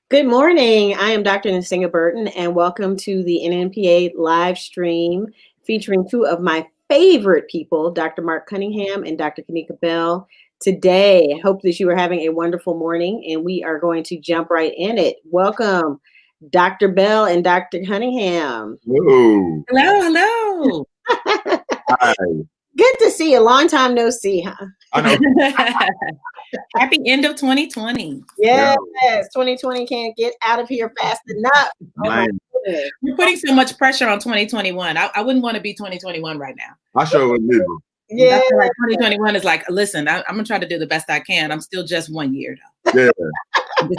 Good morning. I am Dr. Nsenga Burton, and welcome to the NNPA live stream featuring two of my favorite people, Dr. Mark Cunningham and Dr. Kanika Bell. Today, I hope that you are having a wonderful morning, and we are going to jump right in it. Welcome, Dr. Bell and Dr. Cunningham. Hello. Hello. Hi. Good to see you. Long time no see, huh? I know. Happy end of 2020. Yes, 2020 can't get out of here fast enough. Oh my goodness. You're putting so much pressure on 2021. I wouldn't want to be 2021 right now. I sure would neither. Yeah. I feel like 2021 is like, listen, I'm gonna try to do the best I can. I'm still just 1 year though. Yeah.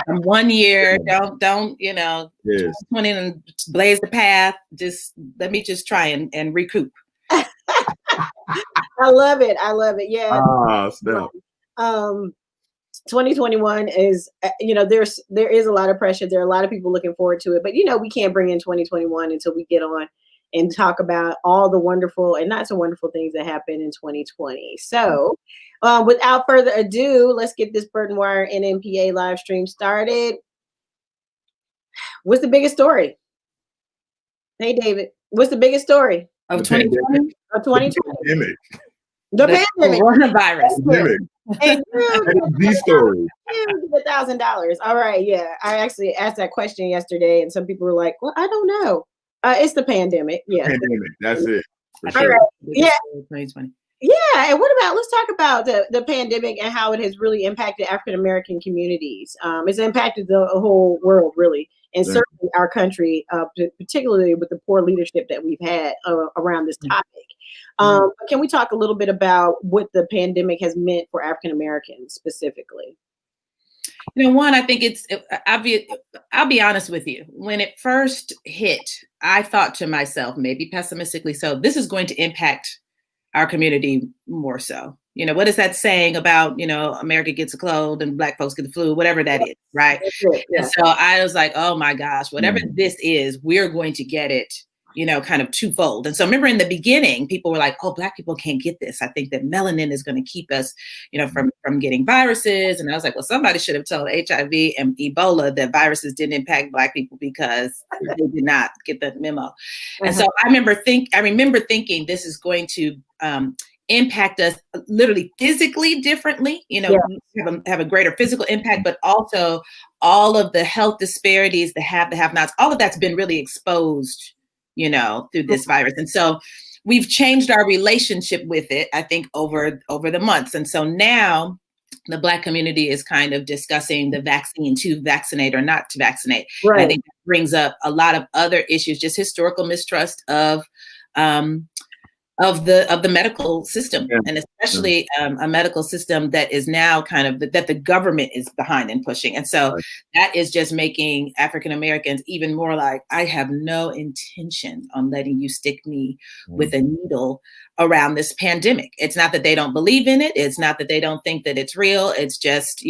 I'm 1 year. Don't Yes. 2020 and blaze the path. Just let me just try and recoup. I love it. Yeah. Snap. 2021 is, there is a lot of pressure. There are a lot of people looking forward to it, but we can't bring in 2021 until we get on and talk about all the wonderful and not so wonderful things that happened in 2020. So without further ado, let's get this Burton Wire NNPA live stream started. What's the biggest story? Hey, David, what's the biggest story of 2020? Of 2020. The pandemic. Coronavirus. And these stories. $1,000. All right, yeah. I actually asked that question yesterday, and some people were like, "Well, I don't know." It's the pandemic. Yeah, pandemic. That's it. For sure. All right. Yeah. 2020. Yeah, and let's talk about the pandemic and how it has really impacted African American communities. It's impacted the whole world, really, and certainly our country, particularly with the poor leadership that we've had around this topic. Can we talk a little bit about what the pandemic has meant for African Americans specifically? One, I think I'll be honest with you. When it first hit, I thought to myself, maybe pessimistically so, this is going to impact our community more so. What is that saying about, America gets a cold and Black folks get the flu, whatever that is, right? Yeah. And so I was like, oh my gosh, whatever this is, we're going to get it, kind of twofold. And so I remember in the beginning, people were like, oh, Black people can't get this. I think that melanin is going to keep us, from getting viruses. And I was like, well, somebody should have told HIV and Ebola that viruses didn't impact Black people because they did not get the memo. And so I remember thinking this is going to impact us literally physically differently, have a greater physical impact, but also all of the health disparities, the have-nots, all of that's been really exposed through this virus. And so we've changed our relationship with it, I think, over the months. And so now the Black community is kind of discussing the vaccine, to vaccinate or not to vaccinate. Right. And I think that brings up a lot of other issues, just historical mistrust of the medical system, and especially a medical system that is now kind of that the government is behind and pushing. And so that is just making African Americans even more like, I have no intention on letting you stick me with a needle around this pandemic. It's not that they don't believe in it. It's not that they don't think that it's real. It's just,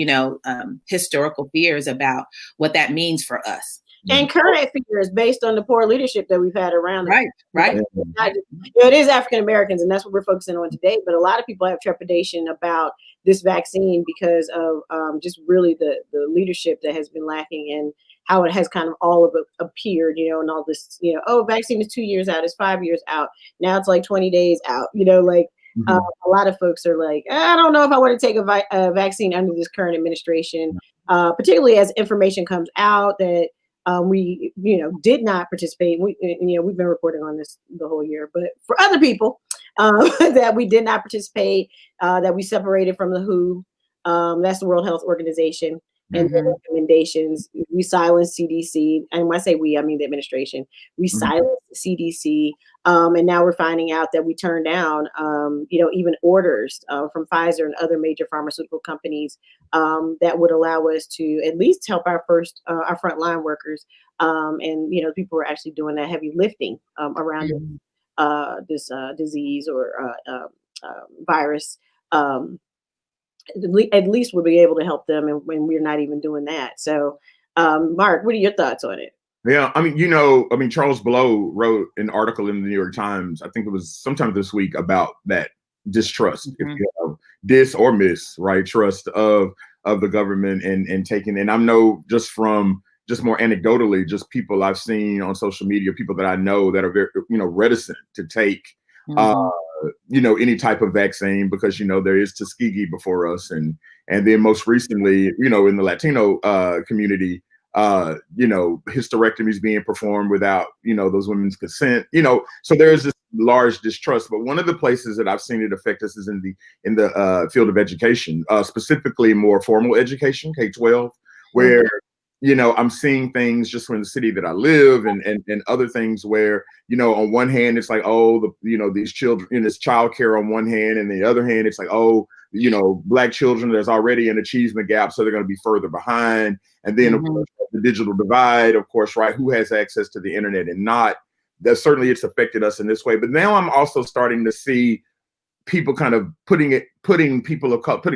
historical fears about what that means for us. And current fears based on the poor leadership that we've had around. Right. It is African Americans, and that's what we're focusing on today. But a lot of people have trepidation about this vaccine because of just really the leadership that has been lacking and how it has kind of all of it appeared, and all this, vaccine is 2 years out, it's 5 years out. Now it's like 20 days out, a lot of folks are like, I don't know if I want to take a vaccine under this current administration, particularly as information comes out that we, did not participate. We've been reporting on this the whole year, but for other people that we did not participate, that we separated from the WHO, that's the World Health Organization, and the recommendations. We silenced CDC, and when I say we, I mean the administration. We silenced CDC, and now we're finding out that we turned down, even orders from Pfizer and other major pharmaceutical companies that would allow us to at least help our frontline workers, and people were actually doing that heavy lifting around this disease or virus. At least we'll be able to help them, and when we're not even doing that. So, Mark, what are your thoughts on it? Yeah, Charles Blow wrote an article in the New York Times, I think it was sometime this week, about that distrust, if you have dis or miss, right, trust of the government and taking. And I know just from just more anecdotally, just people I've seen on social media, people that I know that are very, reticent to take, any type of vaccine because, there is Tuskegee before us. And then most recently, in the Latino community, hysterectomies being performed without, those women's consent, so there's this large distrust. But one of the places that I've seen it affect us is in the field of education, specifically more formal education, K-12, where, I'm seeing things just from the city that I live and other things where, on one hand, it's like, oh, these children, it's childcare on one hand, and the other hand, it's like, oh, Black children, there's already an achievement gap, so they're going to be further behind. And then, of course, the digital divide, of course, right? Who has access to the internet and not? That certainly it's affected us in this way. But now I'm also starting to see people kind of putting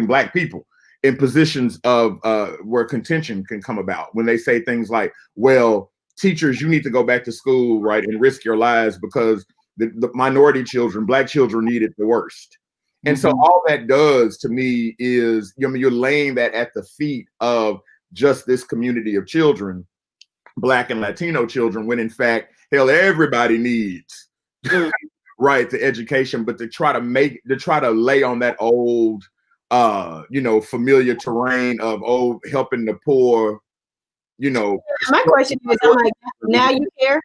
Black people in positions of where contention can come about when they say things like, well, teachers, you need to go back to school, right, and risk your lives because the minority children, Black children, need it the worst. And so all that does to me is, you're laying that at the feet of just this community of children, Black and Latino children, when in fact, hell, everybody needs right the education, but to try to lay on that old, familiar terrain of helping the poor, My question is, I'm like, now you care?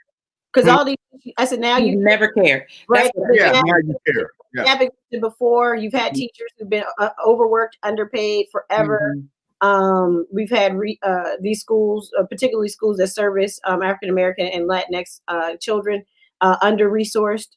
Because all these, I said, now you never care, right? Now you care. Yeah. Before, you've had teachers who've been overworked, underpaid forever. We've had these schools, particularly schools that service African American and Latinx children, under-resourced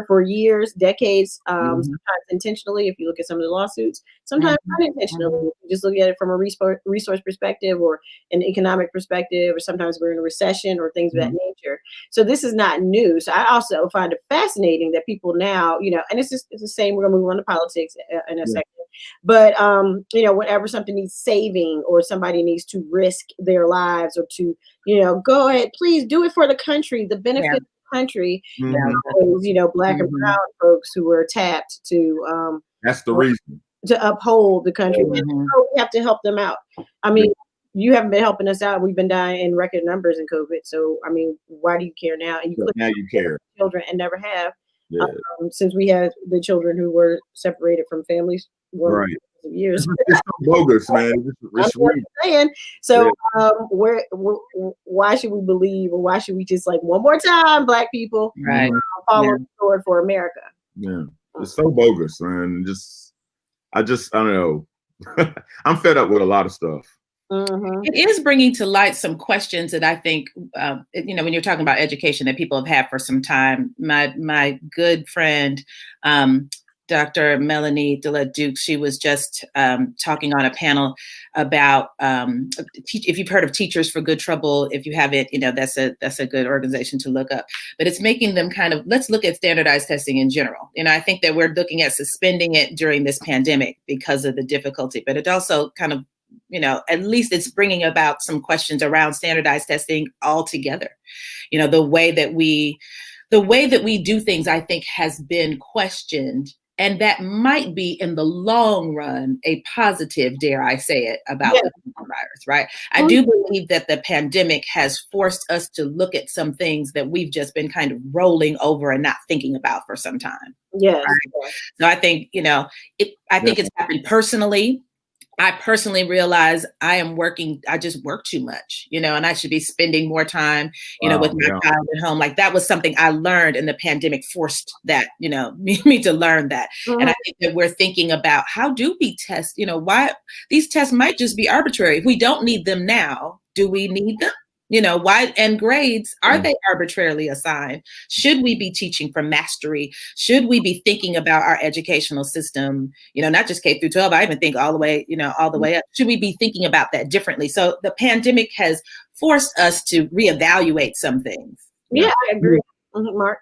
for years, decades, sometimes intentionally, if you look at some of the lawsuits, sometimes unintentionally. You just look at it from a resource perspective or an economic perspective, or sometimes we're in a recession or things of that nature. So this is not new. So I also find it fascinating that people now, and it's the same, we're gonna move on to politics in a second. But whenever something needs saving or somebody needs to risk their lives or to, go ahead, please do it for the country, the benefit of the country. Black and brown folks who were tapped to that's the reason to uphold the country. And so we have to help them out. I mean, you haven't been helping us out. We've been dying in record numbers in COVID. So I mean, why do you care now? And you care, children, and never have. Since we had the children who were separated from families for years. It's so bogus, man. It's saying. So why should we believe, or why should we just one more time, Black people, follow the sword for America? Yeah, it's so bogus, man. I don't know. I'm fed up with a lot of stuff. It is bringing to light some questions that I think, when you're talking about education that people have had for some time. My good friend, Dr. Melanie DeLa-Duke, she was just talking on a panel about if you've heard of Teachers for Good Trouble. If you haven't, that's a good organization to look up. But it's making them let's look at standardized testing in general. I think that we're looking at suspending it during this pandemic because of the difficulty, but it also kind of, at least it's bringing about some questions around standardized testing altogether. The way that we do things, I think, has been questioned. And that might be, in the long run, a positive, dare I say it, about the coronavirus, right? I do believe that the pandemic has forced us to look at some things that we've just been kind of rolling over and not thinking about for some time. Yes. Right? So I think, I think it's happened personally. I personally realize I just work too much, and I should be spending more time, with my child at home. Like, that was something I learned, and the pandemic forced that, me to learn that. And I think that we're thinking about, how do we test, why these tests might just be arbitrary. If we don't need them now, do we need them? Why, and grades, are they arbitrarily assigned? Should we be teaching from mastery? Should we be thinking about our educational system, not just K through 12, I even think all the way up. Should we be thinking about that differently? So the pandemic has forced us to reevaluate some things. Yeah, I agree. Mark?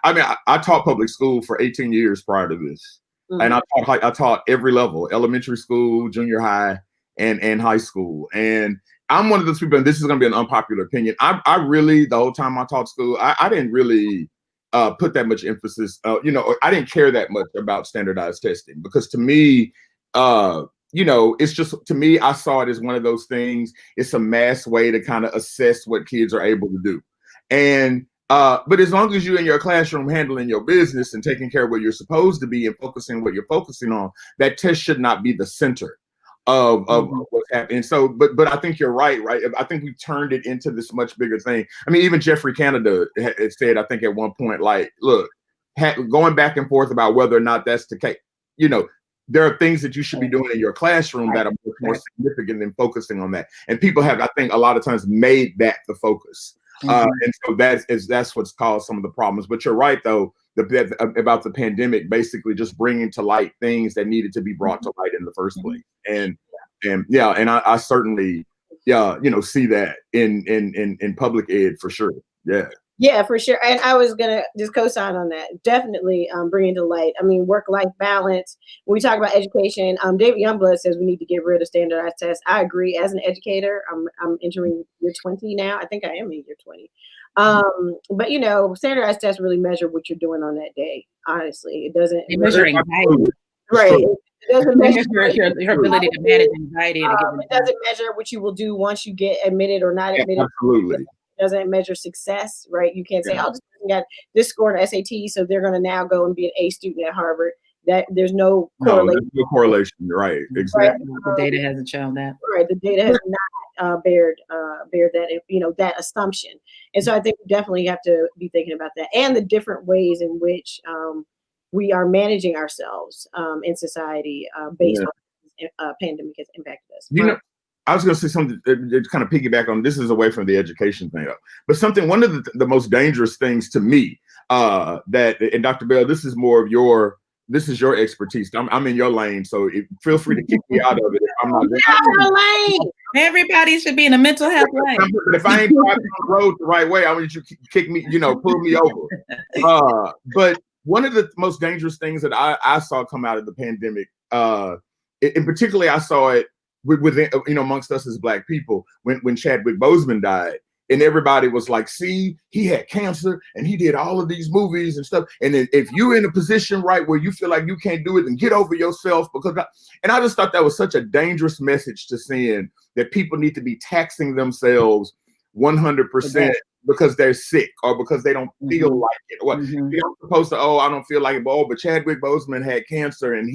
I taught public school for 18 years prior to this. And I taught every level, elementary school, junior high, and high school. And I'm one of those people, and this is going to be an unpopular opinion. I really, the whole time I taught school, I didn't really put that much emphasis, I didn't care that much about standardized testing, because to me, you know, it's just, to me, I saw it as one of those things. It's a mass way to kind of assess what kids are able to do. And but as long as you're in your classroom handling your business and taking care of what you're supposed to be and focusing what you're focusing on, that test should not be the center of what's happening. So, but I think you're right? I think we've turned it into this much bigger thing. I mean, even Jeffrey Canada said, I think at one point, like, look, going back and forth about whether or not that's the case, you know, there are things that you should be doing in your classroom that are much more significant than focusing on that. And people have, I think, a lot of times made that the focus. And so that's what's caused some of the problems. But you're right, though, about the pandemic, basically just bringing to light things that needed to be brought to light in the first place. And I certainly, you know, see that in public ed for sure. Yeah, for sure. And I was gonna just co-sign on that. Definitely bringing to light. I mean, work-life balance. When we talk about education, David Youngblood says we need to get rid of standardized tests. I agree. As an educator, I'm entering year 20 now. I think I am in year 20. But you know, standardized tests really measure what you're doing on that day. Honestly, it doesn't measure anxiety. Right. It doesn't measure your ability to manage anxiety. It doesn't measure what you will do once you get admitted or not admitted. Absolutely. Doesn't measure success, right? You can't say, oh, this person got this score on SAT, so they're going to now go and be an A student at Harvard. That there's no correlation. No correlation, right? Exactly. Right. The data hasn't shown that. Right. The data has not bared that, you know, that assumption. And so I think we definitely have to be thinking about that and the different ways in which we are managing ourselves in society based on pandemic has impacted us. You know, I was going to say something to kind of piggyback on. This is away from the education thing, but one of the most dangerous things to me that, and Dr. Bell, this is your expertise. I'm in your lane, so feel free to kick me out of it. If I'm not in your lane. Everybody should be in a mental health lane. If I ain't driving on the road the right way, I want you to kick me, you know, pull me over. But one of the most dangerous things that I saw come out of the pandemic, in particularly, I saw it within, you know, amongst us as Black people, when Chadwick Boseman died, and everybody was like, see, he had cancer and he did all of these movies and stuff. And if you're in a position, right, where you feel like you can't do it, then get over yourself. And I just thought that was such a dangerous message to send, that people need to be taxing themselves 100% because they're sick or because they don't feel like it. Or they're supposed to, I don't feel like it, but Chadwick Boseman had cancer and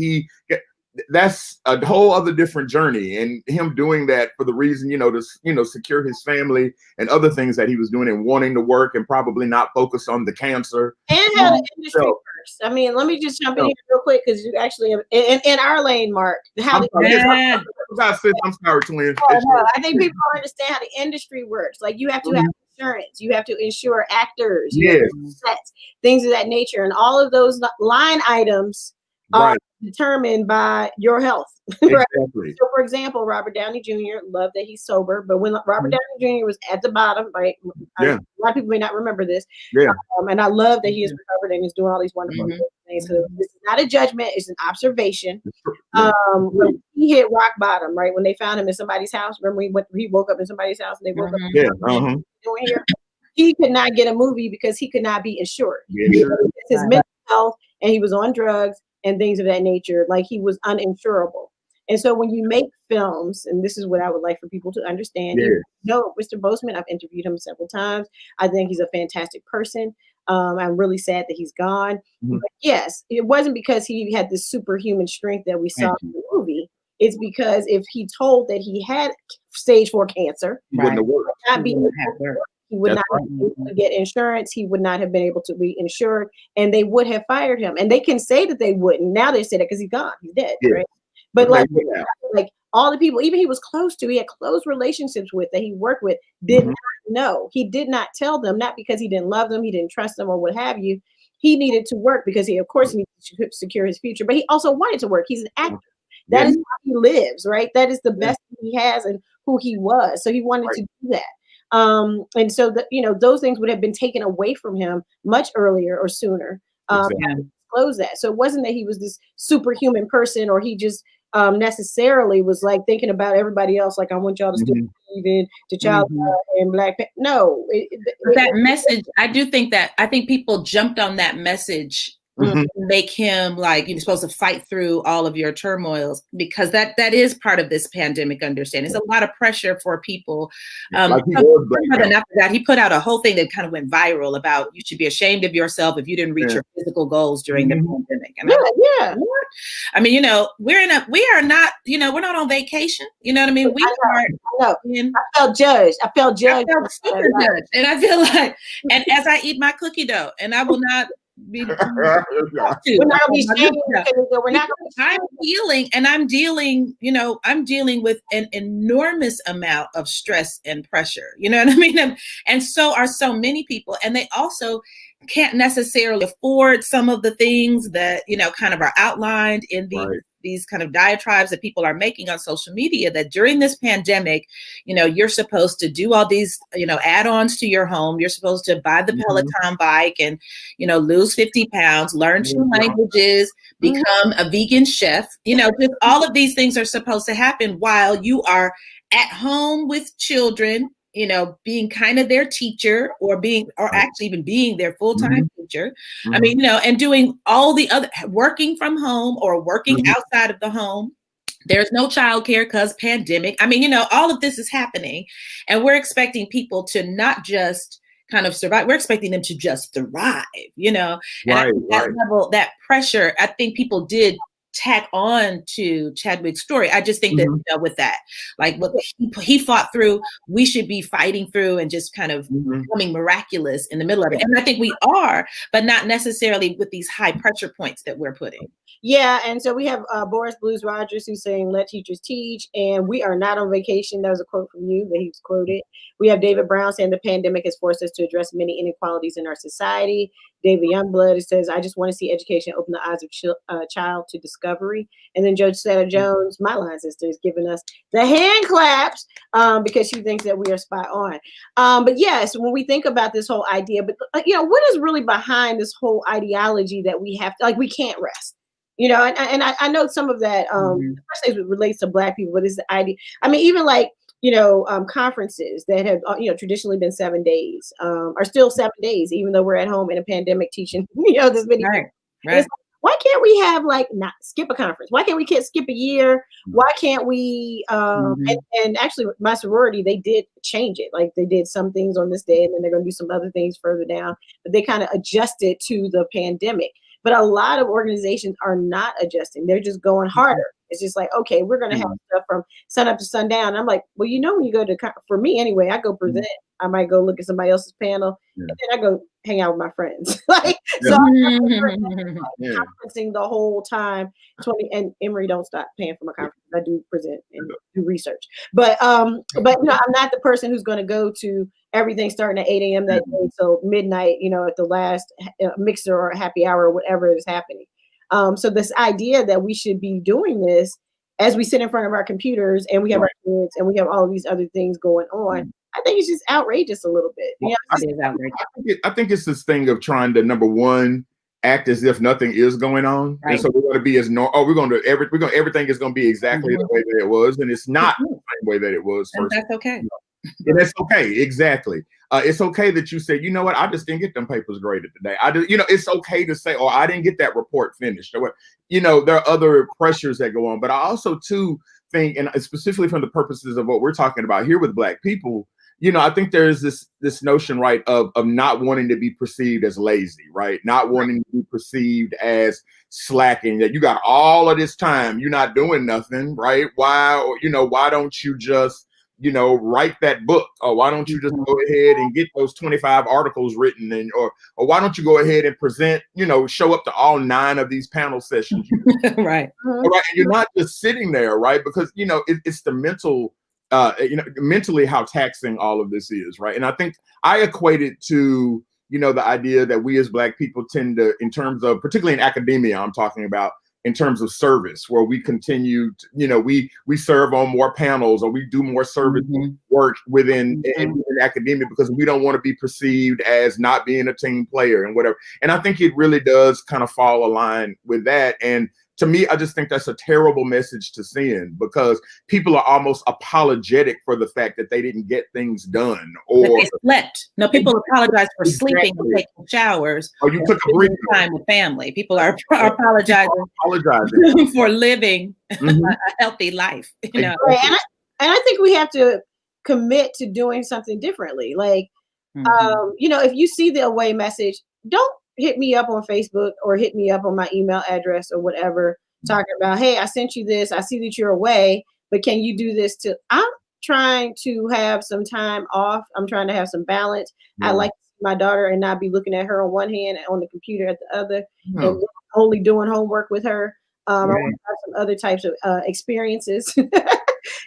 that's a whole other different journey, and him doing that for the reason, to secure his family and other things that he was doing and wanting to work and probably not focus on the cancer. And how the industry works. I mean, let me just jump in here real quick because you actually have, in our lane, Mark. I'm sorry, twin. I think people don't understand how the industry works. Like, you have to have insurance, you have to insure actors, sets, things of that nature, and all of those line items are determined by your health. Right? Exactly. So, for example, Robert Downey Jr., love that he's sober, but when Robert Downey Jr. was at the bottom, right? A lot of people may not remember this. And I love that he is recovered and is doing all these wonderful things. So this is not a judgment; it's an observation. When he hit rock bottom, right? When they found him in somebody's house, remember he woke up in somebody's house and they woke up. He could not get a movie because he could not be insured. His mental health, and he was on drugs and things of that nature, like he was uninsurable. And so when you make films, and this is what I would like for people to understand, Mr. Boseman, I've interviewed him several times. I think he's a fantastic person. I'm really sad that he's gone. But yes, it wasn't because he had this superhuman strength that we saw in the movie. It's because if he told that he had stage 4 cancer, he would not be he would not have been able to get insurance. He would not have been able to be insured, and they would have fired him. And they can say that they wouldn't. Now they say that because he's gone. He's dead, right? But like all the people, even he was close to, he had close relationships with, that he worked with, did not know. He did not tell them, not because he didn't love them, he didn't trust them or what have you. He needed to work because he, of course, needed to secure his future, but he also wanted to work. He's an actor. That is how he lives, right? That is the best he has and who he was. So he wanted to do that. And so those things would have been taken away from him much earlier or sooner. Disclose that. So it wasn't that he was this superhuman person, or he just necessarily was like thinking about everybody else. Like, I want y'all to still believe in T'Challa and Black Panther. No, that message. I think people jumped on that message make him like you're supposed to fight through all of your turmoils, because that is part of this pandemic understanding. It's a lot of pressure for people. Like he put out a whole thing that kind of went viral about you should be ashamed of yourself if you didn't reach your physical goals during the pandemic. And I mean, you know, we are not, you know, we're not on vacation. You know what I mean? I felt judged. I felt judged. I felt super judged. And I feel like, and as I eat my cookie dough, and I will not be we're not gonna be shamed. I'm dealing, and I'm dealing, you know, I'm dealing with an enormous amount of stress and pressure. You know what I mean? And so are so many people, and they also can't necessarily afford some of the things that, you know, kind of are outlined in these kind of diatribes that people are making on social media, that during this pandemic, you know, you're supposed to do all these, you know, add-ons to your home. You're supposed to buy the Peloton bike and, you know, lose 50 pounds, learn 2 languages, become a vegan chef. You know, just all of these things are supposed to happen while you are at home with children, you know, being kind of their teacher or actually even being their full-time teacher. I mean, you know, and doing all the other, working from home or working outside of the home. There's no childcare because pandemic. I mean, you know, all of this is happening, and we're expecting people to not just kind of survive. We're expecting them to just thrive, you know, and that level, that pressure, I think people did tack on to Chadwick's story. I just think that, you know, with that, like what he fought through, we should be fighting through and just kind of becoming miraculous in the middle of it. And I think we are, but not necessarily with these high pressure points that we're putting. Yeah, and so we have Boris Blues Rogers who's saying, let teachers teach, and we are not on vacation. That was a quote from you that he was quoted. We have David Brown saying the pandemic has forced us to address many inequalities in our society. David Youngblood says, I just want to see education open the eyes of child to discovery. And then Judge Sarah Jones, my line sister, is giving us the hand claps because she thinks that we are spot on. But yes, when we think about this whole idea, but you know, what is really behind this whole ideology that we have to, like, we can't rest? You know, and I know some of that first thing relates to Black people, but it's the idea. I mean, even like, you know, conferences that have, you know, traditionally been 7 days are still 7 days, even though we're at home in a pandemic teaching, you know, this many. Right. Like, why can't we have like not skip a conference? Why can't we skip a year? Why can't we? And actually, my sorority, they did change it. Like they did some things on this day, and then they're going to do some other things further down. But they kind of adjusted to the pandemic. But a lot of organizations are not adjusting. They're just going harder. It's just like, okay, we're going to have stuff from sun up to sundown. And I'm like, well, you know, when you go to, for me anyway, I go present. I might go look at somebody else's panel, and then I go hang out with my friends. Like, so I'm conferencing the whole time. And Emory, don't stop paying for my conference. I do present and do research. But you know, I'm not the person who's going to go to everything starting at 8 a.m. that day till midnight, you know, at the last mixer or happy hour or whatever is happening. So this idea that we should be doing this as we sit in front of our computers and we have our kids and we have all of these other things going on, I think it's just outrageous a little bit. You know, I think it's this thing of trying to, number one, act as if nothing is going on. And so we're going to be as everything is going to be exactly the way that it was, and it's not the same way that it was first. And that's okay. You know? And that's okay. Exactly. It's okay that you say, you know what, I just didn't get them papers graded today. You know, it's okay to say, oh, I didn't get that report finished. Or, you know, there are other pressures that go on. But I also too think, and specifically from the purposes of what we're talking about here with Black people, you know, I think there's this notion, right, of not wanting to be perceived as lazy, right? Not wanting to be perceived as slacking, that you got all of this time, you're not doing nothing, right? Why don't you just, you know, write that book? Or why don't you just go ahead and get those 25 articles written? And or why don't you go ahead and present, you know, show up to all 9 of these panel sessions? Right. And you're not just sitting there, right? Because, you know, it's the mental, you know, mentally how taxing all of this is, right? And I think I equate it to, you know, the idea that we as Black people tend to, in terms of, particularly in academia, I'm talking about, in terms of service, where we continue to, you know, we serve on more panels or we do more service work within academia because we don't want to be perceived as not being a team player and whatever. And I think it really does kind of fall aligned with that. And to me, I just think that's a terrible message to send, because people are almost apologetic for the fact that they didn't get things done, or that they slept. No, people apologize for sleeping and taking showers, or you took a break time with family. People are apologizing for living a healthy life. You know, right. And I think we have to commit to doing something differently. Like, you know, if you see the away message, don't hit me up on Facebook or hit me up on my email address or whatever, talking about, hey, I sent you this. I see that you're away, but can you do this too? I'm trying to have some time off. I'm trying to have some balance. I like to see my daughter and not be looking at her on one hand and on the computer at the other, and only doing homework with her. I want to have some other types of experiences,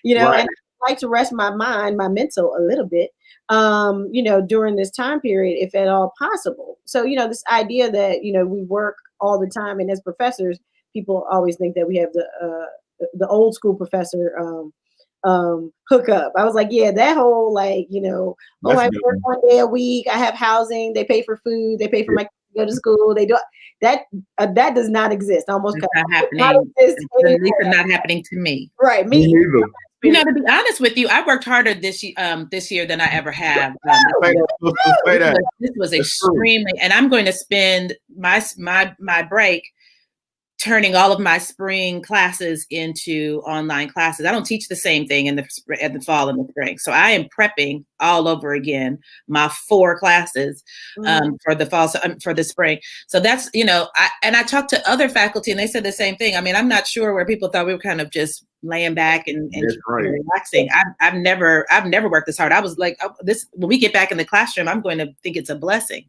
you know, and I like to rest my mind, my mental a little bit, you know, during this time period, if at all possible. So, you know, this idea that, you know, we work all the time, and as professors, people always think that we have the old school professor hookup. I was like, yeah, that whole, like, you know, oh, I work 1 day a week, I have housing, they pay for food, they pay for my kids to go to school, they do that. That does not exist. Almost it's not happening. At least not happening to me. Right, me neither. You know, to be honest with you, I worked harder this year than I ever have. This was extremely, and I'm going to spend my break turning all of my spring classes into online classes. I don't teach the same thing in the fall and the spring. So I am prepping all over again my 4 classes for the fall, for the spring. So that's, you know, I talked to other faculty and they said the same thing. I mean, I'm not sure where people thought we were kind of just laying back and relaxing. I've never worked this hard. I was like, when we get back in the classroom, I'm going to think it's a blessing.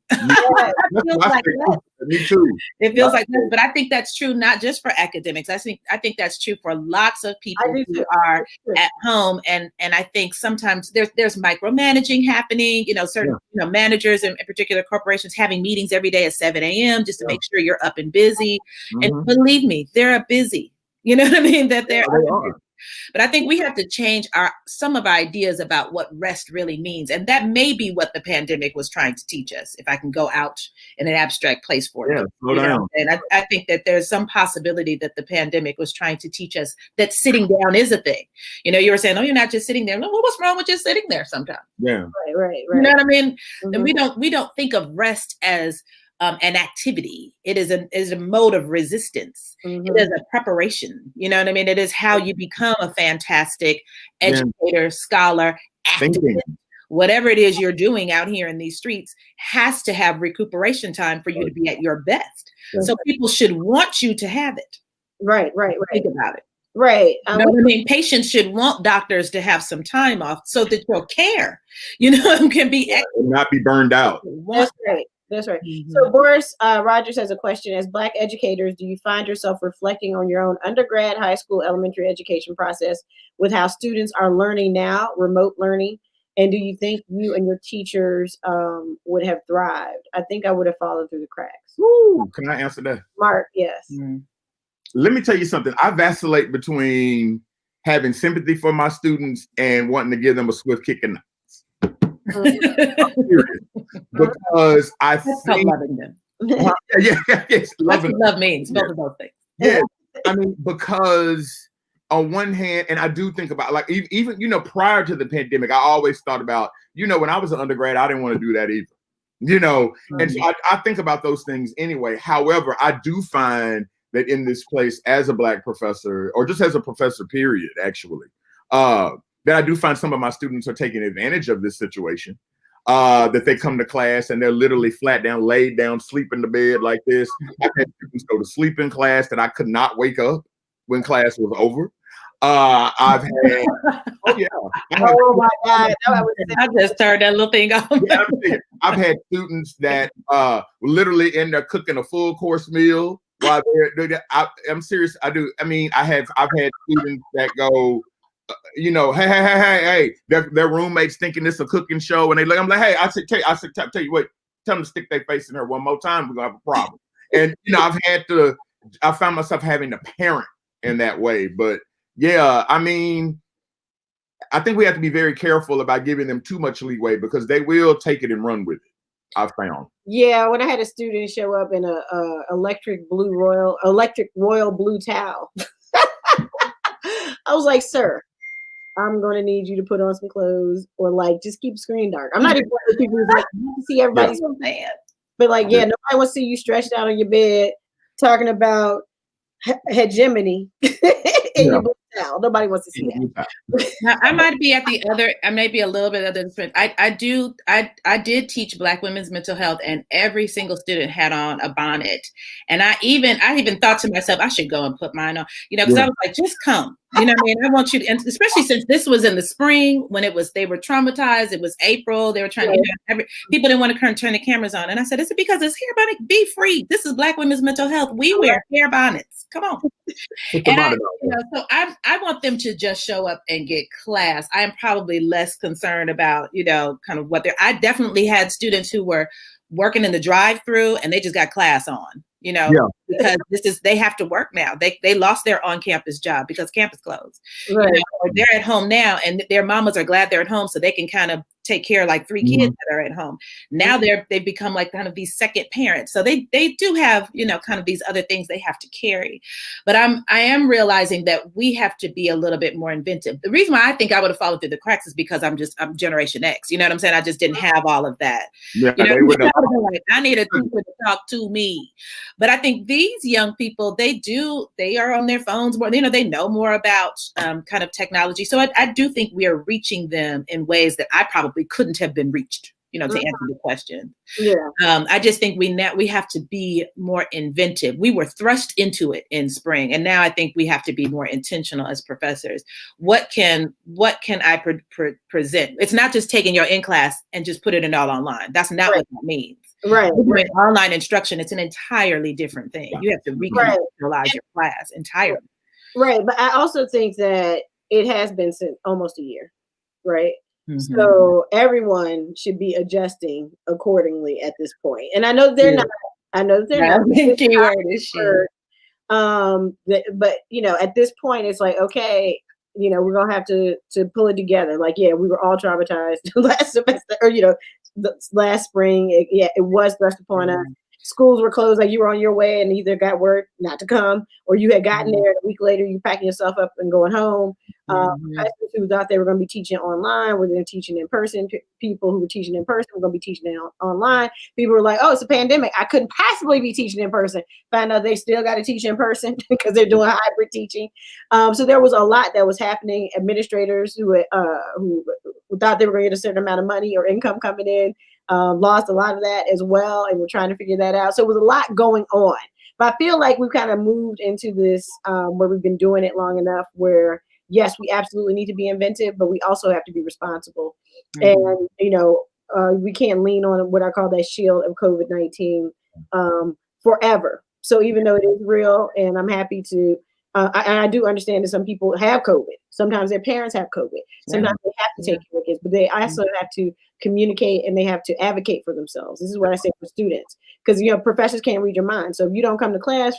Me too. It feels like this, but I think that's true not just for academics. I think that's true for lots of people who are at home, and I think sometimes there's micromanaging happening. You know, certain managers and in particular corporations having meetings every day at 7 a.m. just to make sure you're up and busy. And believe me, they're busy. You know what I mean? That they are. But I think we have to change some of our ideas about what rest really means. And that may be what the pandemic was trying to teach us, if I can go out in an abstract place for it. Slow down. And I think that there's some possibility that the pandemic was trying to teach us that sitting down is a thing. You know, you were saying, oh, you're not just sitting there. No, what's wrong with just sitting there sometimes? Yeah. Right. You know what I mean? And we don't think of rest as an activity. It is a mode of resistance. It is a preparation. You know what I mean? It is how you become a fantastic educator, scholar, activist. Whatever it is you're doing out here in these streets has to have recuperation time for you to be at your best. So people should want you to have it. Right. Think about it. Right. You know what I mean? Patients should want doctors to have some time off so that your care, you know, can be not be burned out. That's right. So Boris Rogers has a question. As Black educators, do you find yourself reflecting on your own undergrad, high school, elementary education process with how students are learning now, remote learning? And do you think you and your teachers would have thrived? I think I would have fallen through the cracks. Ooh, can I answer that? Mark, yes. Let me tell you something. I vacillate between having sympathy for my students and wanting to give them a swift kick in the because I think loving them. Loving love means both of those things. Yeah, I mean, because on one hand, and I do think about, like, even you know, prior to the pandemic, I always thought about, you know, when I was an undergrad, I didn't want to do that either, you know, and so I think about those things anyway. However, I do find that in this place, as a Black professor, or just as a professor, period, actually, that I do find some of my students are taking advantage of this situation, that they come to class and they're literally flat down, laid down, sleep in the bed like this. I've had students go to sleep in class that I could not wake up when class was over. I've had, oh my God, I just turned that little thing off. I've had students that literally end up cooking a full course meal while they're. I'm serious. I do. I mean, I've had students that go, you know, hey, their roommates thinking it's a cooking show, and I'm like, hey, I said, tell you what, tell them to stick their face in her one more time, we're gonna have a problem. And you know, I found myself having to parent in that way. But yeah, I mean, I think we have to be very careful about giving them too much leeway because they will take it and run with it. I found. Yeah, when I had a student show up in a electric royal blue towel, I was like, "Sir, I'm going to need you to put on some clothes or like just keep the screen dark." I'm not even one of the people who's like, "You can see everybody's man," but like, yeah, nobody wants to see you stretched out on your bed talking about hegemony in your blue towel. Nobody wants to see that. Now, I might be at the other. I may be a little bit of the different. I did teach Black women's mental health, and every single student had on a bonnet. And I even thought to myself, I should go and put mine on. Because I was like, just come. You know what I mean? I want you to, and especially since this was in the spring when they were traumatized. It was April. They were trying to, people didn't want to turn the cameras on. And I said, is it because it's hair bonnet? Be free. This is Black women's mental health. We wear hair bonnets. Come on. And so I want them to just show up and get class. I am probably less concerned about, kind of what I definitely had students who were working in the drive-through and they just got class on, because they have to work now. They lost their on-campus job because campus closed. Right. Or they're at home now and their mamas are glad they're at home so they can kind of take care of like 3 kids that are at home. Now they've become like kind of these second parents. So they do have, kind of these other things they have to carry. But I am realizing that we have to be a little bit more inventive. The reason why I think I would have fallen through the cracks is because I'm Generation X. You know what I'm saying? I just didn't have all of that. Yeah, I need a teacher to talk to me. But I think these young people, they are on their phones more, they know more about kind of technology. So I do think we are reaching them in ways that I probably couldn't have been reached, to answer the question. Yeah. I just think we have to be more inventive. We were thrust into it in spring, and now I think we have to be more intentional as professors. What can I present? It's not just taking your in-class and just put it in all online. That's not what that means. Right. Online instruction, it's an entirely different thing. You have to reconceptualize your class entirely. Right. But I also think that it has been since almost a year, right? Mm-hmm. So everyone should be adjusting accordingly at this point. And I know they're not. I know they're not. Keyword is shit. But at this point, it's like, okay, we're gonna have to pull it together. Like, yeah, we were all traumatized last semester, or the last spring. It was thrust upon us. Schools were closed, like you were on your way and either got word not to come or you had gotten there and a week later you packing yourself up and going home. Professors who thought they were going to be teaching online were then teaching in person. People who were teaching in person were going to be teaching online. People were like, oh, it's a pandemic. I couldn't possibly be teaching in person. Find out they still got to teach in person because they're doing hybrid teaching. So there was a lot that was happening. Administrators who thought they were going to get a certain amount of money or income coming in lost a lot of that as well, and we're trying to figure that out. So it was a lot going on. But I feel like we've kind of moved into this where we've been doing it long enough where, yes, we absolutely need to be inventive, but we also have to be responsible. And, we can't lean on what I call that shield of COVID-19 forever. So even though it is real, and I'm happy to, I do understand that some people have COVID. Sometimes their parents have COVID. Sometimes they have to take care of kids, but they also have to communicate and they have to advocate for themselves. This is what I say for students, because professors can't read your mind. So if you don't come to class,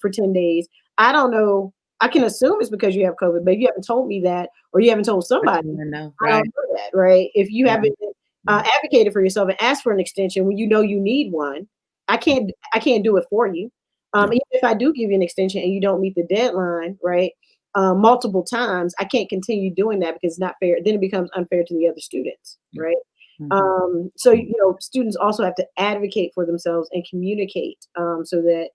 for 10 days, I don't know. I can assume it's because you have COVID, but if you haven't told me that, or you haven't told somebody, I don't know that, right? If you haven't advocated for yourself and asked for an extension when you know you need one, I can't do it for you. Even if I do give you an extension and you don't meet the deadline, right? Multiple times, I can't continue doing that because it's not fair. Then it becomes unfair to the other students, right? So students also have to advocate for themselves and communicate so that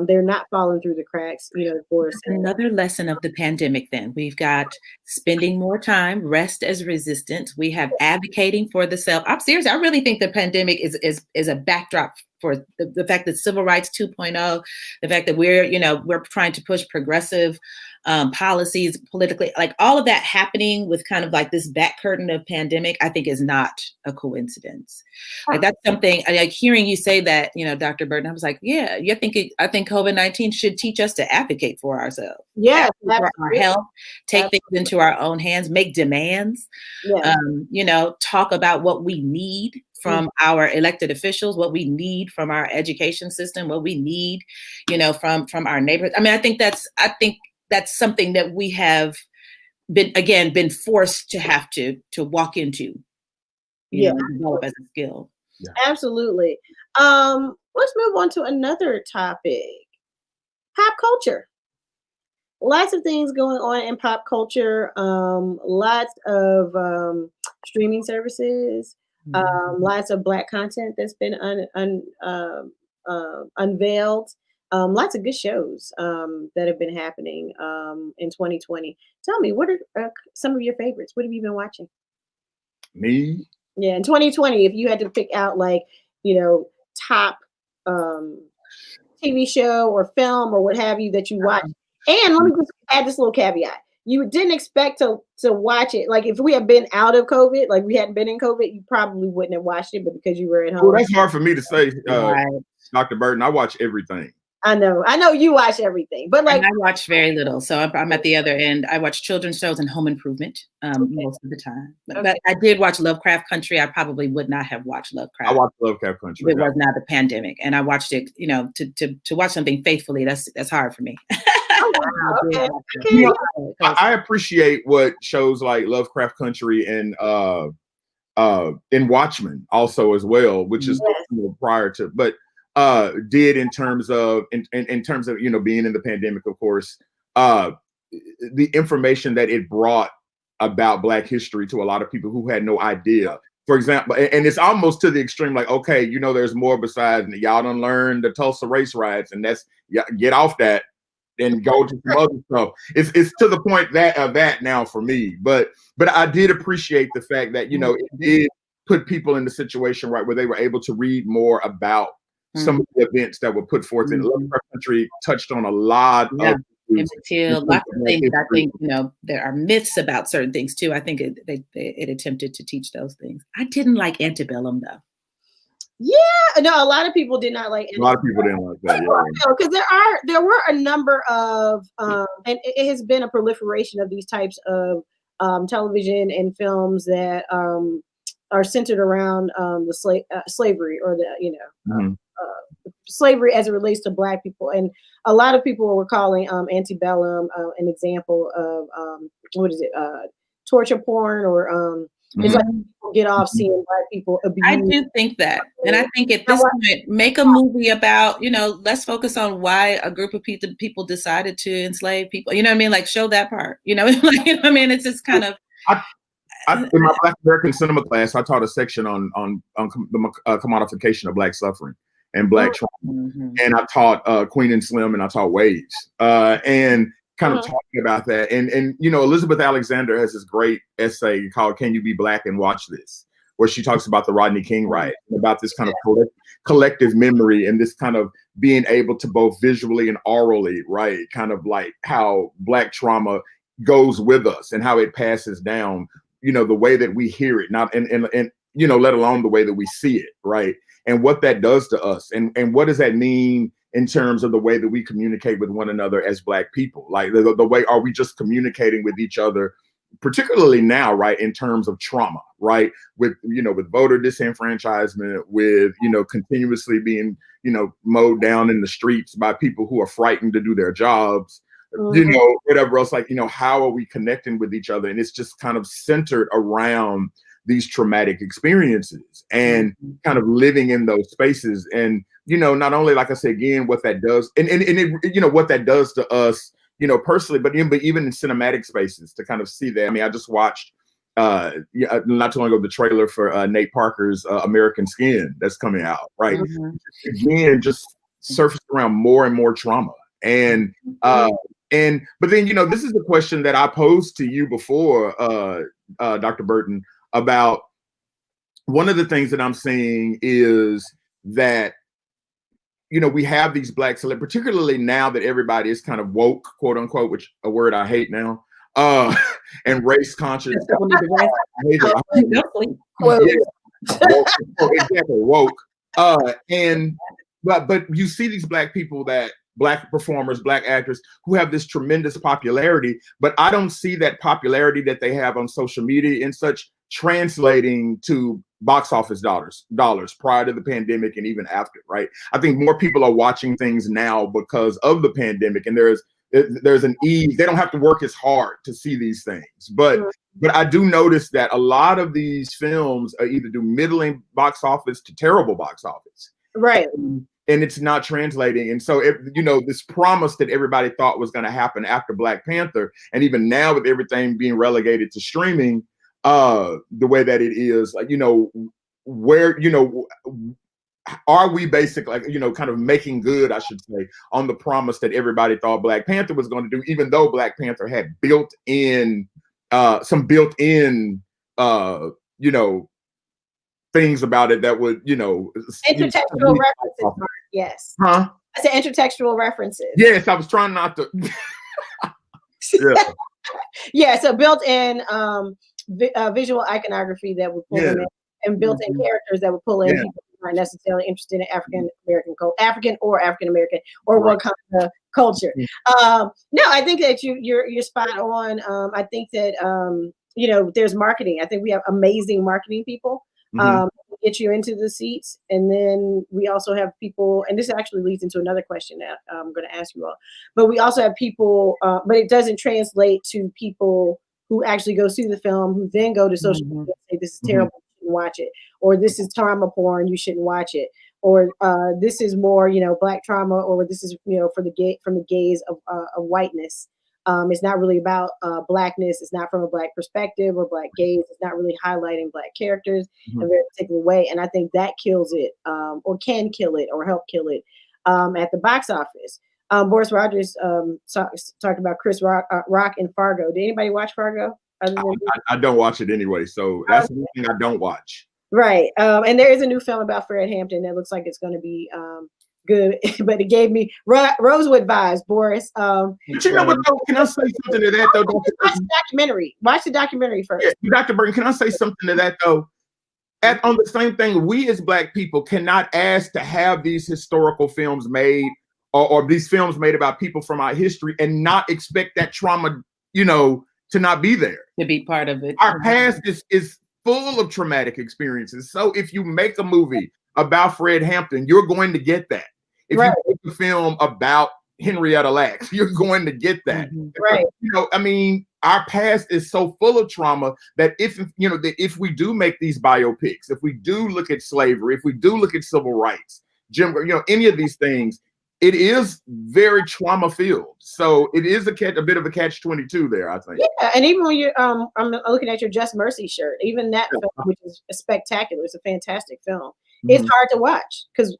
they're not falling through the cracks. Of course. Another lesson of the pandemic. Then we've got spending more time, rest as resistance. We have advocating for the self. I'm serious. I really think the pandemic is a backdrop for the fact that civil rights 2.0, the fact that we're trying to push progressive policies politically, like all of that happening with kind of like this back curtain of pandemic, I think is not a coincidence. Like that's something, like hearing you say that, Dr. Burton, I was like, yeah, I think COVID-19 should teach us to advocate for ourselves. Yeah, for our health, take things into our own hands, make demands, talk about what we need from our elected officials, what we need from our education system, what we need, from our neighborhoods. I mean, I think that's something that we have been forced to have to walk into, develop as a skill. Yeah. Absolutely. Let's move on to another topic. Pop culture. Lots of things going on in pop culture. Lots of streaming services. Lots of Black content that's been unveiled. Lots of good shows that have been happening in 2020. Tell me, what are some of your favorites? What have you been watching? Me? Yeah, in 2020, if you had to pick out like, top TV show or film or what have you that you watch. And let me just add this little caveat. You didn't expect to watch it. Like if we had been out of COVID, like we hadn't been in COVID, you probably wouldn't have watched it, but because you were at home. Well, that's hard for me to say, Right. Dr. Burton. I watch everything. I know you watch everything, but like and I watch very little. So I'm at the other end. I watch children's shows and home improvement most of the time. But I did watch Lovecraft Country. I probably would not have watched Lovecraft. I watched Lovecraft Country. It was not the pandemic, and I watched it. To watch something faithfully, that's hard for me. Okay. I appreciate what shows like Lovecraft Country and Watchmen also as well, which is prior to, but did in terms of in terms of being in the pandemic, of course, the information that it brought about Black history to a lot of people who had no idea. For example, and it's almost to the extreme, like, okay, there's more besides y'all done learn the Tulsa race riots, and that's get off that and go to some other stuff. It's to the point that now for me, but I did appreciate the fact that it did put people in the situation right where they were able to read more about some of the events that were put forth in Lovecraft Country. Touched on a lot of lots of things. I think there are myths about certain things too. I think it attempted to teach those things. I didn't like Antebellum though. Yeah, no, a lot of people did not like. A lot of people didn't like that. Because there were a number of and it has been a proliferation of these types of television and films that are centered around the slavery or the slavery as it relates to Black people, and a lot of people were calling Antebellum an example of torture porn or it's like people get off seeing Black people abused. I do think that, and I think at this point, make a movie about let's focus on why a group of people decided to enslave people. You know what I mean? Like show that part. I mean, it's just kind of. In my Black American cinema class, I taught a section on the commodification of Black suffering and Black trauma, and I taught Queen and Slim, and I taught Waves, and kind of talking about that. And Elizabeth Alexander has this great essay called "Can You Be Black and Watch This?" where she talks about the Rodney King riot, about this kind of collective memory and this kind of being able to both visually and orally, right, kind of like how Black trauma goes with us and how it passes down. The way that we hear it, not and let alone the way that we see it, right? And what that does to us, and what does that mean in terms of the way that we communicate with one another as Black people? Like the way, are we just communicating with each other, particularly now, right, in terms of trauma, right? With with voter disenfranchisement, with continuously being mowed down in the streets by people who are frightened to do their jobs. Whatever else, like, how are we connecting with each other? And it's just kind of centered around these traumatic experiences and kind of living in those spaces. And, not only, like I said, again, what that does and it, what that does to us, personally, but even in cinematic spaces to kind of see that. I mean, I just watched not too long ago the trailer for Nate Parker's American Skin that's coming out, right? Again, just surfaced around more and more trauma. And but then, this is the question that I posed to you before, Dr. Burton, about one of the things that I'm seeing is that, we have these Black celebrities, particularly now that everybody is kind of woke, quote unquote, which a word I hate now, and race conscious. Exactly, woke. But you see these Black people Black performers, Black actors who have this tremendous popularity, but I don't see that popularity that they have on social media and such translating to box office dollars prior to the pandemic and even after, right? I think more people are watching things now because of the pandemic, and there's there's an ease. They don't have to work as hard to see these things. But I do notice that a lot of these films either do middling box office to terrible box office. Right. And it's not translating. And so, this promise that everybody thought was going to happen after Black Panther, and even now with everything being relegated to streaming, the way that it is, like, where, are we basically, like, kind of making good, I should say, on the promise that everybody thought Black Panther was going to do, even though Black Panther had some built-in, things about it that would, intertextual references, Mark. Yes. Huh? I said intertextual references. Yes, I was trying not to. Yeah. Yeah, so built-in visual iconography that would pull in, and built-in characters that would pull in people who aren't necessarily interested in African or African American or what kind of culture. No, I think that you're spot on. I think that there's marketing. I think we have amazing marketing people. Get you into the seats, and then we also have people, and this actually leads into another question that I'm going to ask you all, but we also have people, but it doesn't translate to people who actually go see the film, who then go to social media and say, this is terrible, you shouldn't watch it, or this is trauma porn, you shouldn't watch it, or this is more, Black trauma, or this is, from the gaze of whiteness. It's not really about Blackness. It's not from a Black perspective or Black gaze. It's not really highlighting Black characters in a very particular way. And I think that kills it, or can kill it, or help kill it at the box office. Boris Rogers talked about Chris Rock in Fargo. Did anybody watch Fargo? I don't watch it anyway, so that's the thing I don't watch. Right. And there is a new film about Fred Hampton that looks like it's going to be good, but it gave me Rosewood vibes, Boris. But you know what, though? Can I say something to that, though? Watch the documentary. Watch the documentary first. Yeah, Dr. Burton, can I say something to that, though? On the same thing, we as Black people cannot ask to have these historical films made, or these films made about people from our history, and not expect that trauma, to not be there. To be part of it. Our past is full of traumatic experiences. So if you make a movie about Fred Hampton, you're going to get that. If you make a film about Henrietta Lacks, you're going to get that. Right. Our past is so full of trauma that if we do make these biopics, if we do look at slavery, if we do look at civil rights, any of these things, it is very trauma filled. So it is a bit of a catch-22 there, I think. Yeah, and even when I'm looking at your Just Mercy shirt, even that film, which is spectacular, it's a fantastic film. It's hard to watch because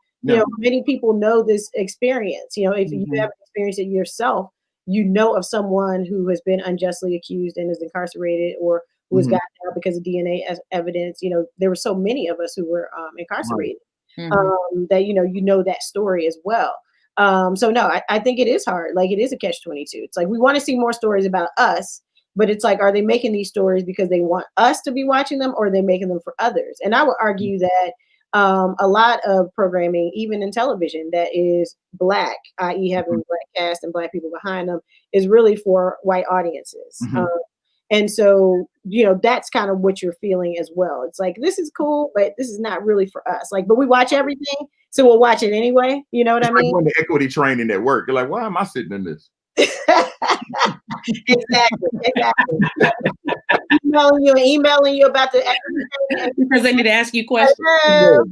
many people know this experience. If you haven't experienced it yourself, of someone who has been unjustly accused and is incarcerated, or who has gotten out because of DNA evidence. There were so many of us who were incarcerated that that story as well. So no, I think it is hard. Like, it is a catch-22. It's like we want to see more stories about us, but it's like, are they making these stories because they want us to be watching them, or are they making them for others? And I would argue that a lot of programming, even in television, that is Black, i.e. having Black cast and Black people behind them, is really for white audiences. And so, that's kind of what you're feeling as well. It's like, this is cool, but this is not really for us. Like, but we watch everything, so we'll watch it anyway. You know what I mean? Like the equity training at work, you're like, why am I sitting in this? Exactly. Emailing you about the equity because they need to ask you questions. Hello.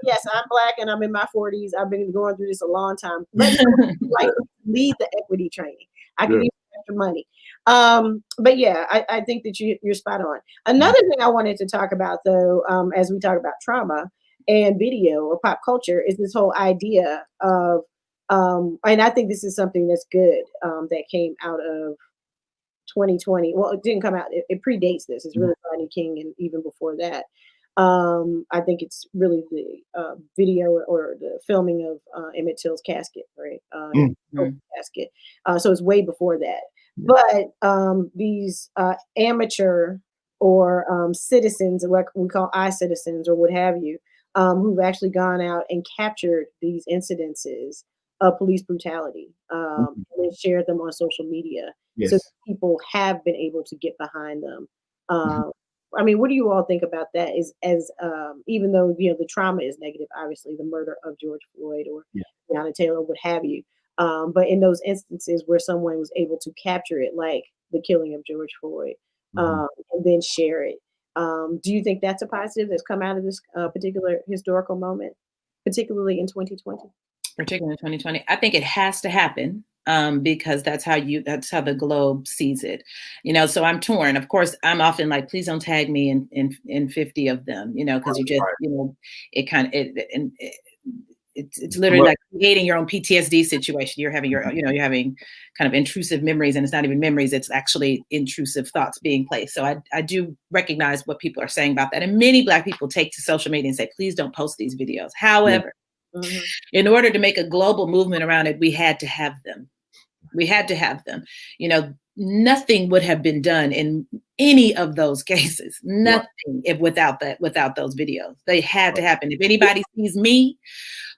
Yes, I'm Black and I'm in my 40s. I've been going through this a long time. Let's lead the equity training. I can use extra money. But yeah, I think that you're spot on. Another thing I wanted to talk about, though, as we talk about trauma and video or pop culture, is this whole idea of and I think this is something that's good that came out of 2020. Well, it didn't come out. It predates this. It's really Rodney King, and even before that. I think it's really the video or the filming of Emmett Till's casket, right? Casket. So it's way before that. But these amateur or citizens, what we call citizens or what have you, who've actually gone out and captured these incidences of police brutality and shared them on social media. Yes. So people have been able to get behind them. I mean, what do you all think about that? Even though the trauma is negative, obviously the murder of George Floyd or Breonna Taylor, what have you, But in those instances where someone was able to capture it, like the killing of George Floyd, and then share it, do you think that's a positive that's come out of this particular historical moment, particularly in 2020? Particularly in 2020, I think it has to happen, because that's how the globe sees it. So I'm torn. Of course, I'm often like, please don't tag me in 50 of them, because you just, it kind of it's literally like creating your own PTSD situation. You're having you're having kind of intrusive memories, and it's not even memories, it's actually intrusive thoughts being placed. So I do recognize what people are saying about that. And many Black people take to social media and say, please don't post these videos. However, in order to make a global movement around it, we had to have them. Nothing would have been done in any of those cases. Nothing without those videos. They had to happen. If anybody sees me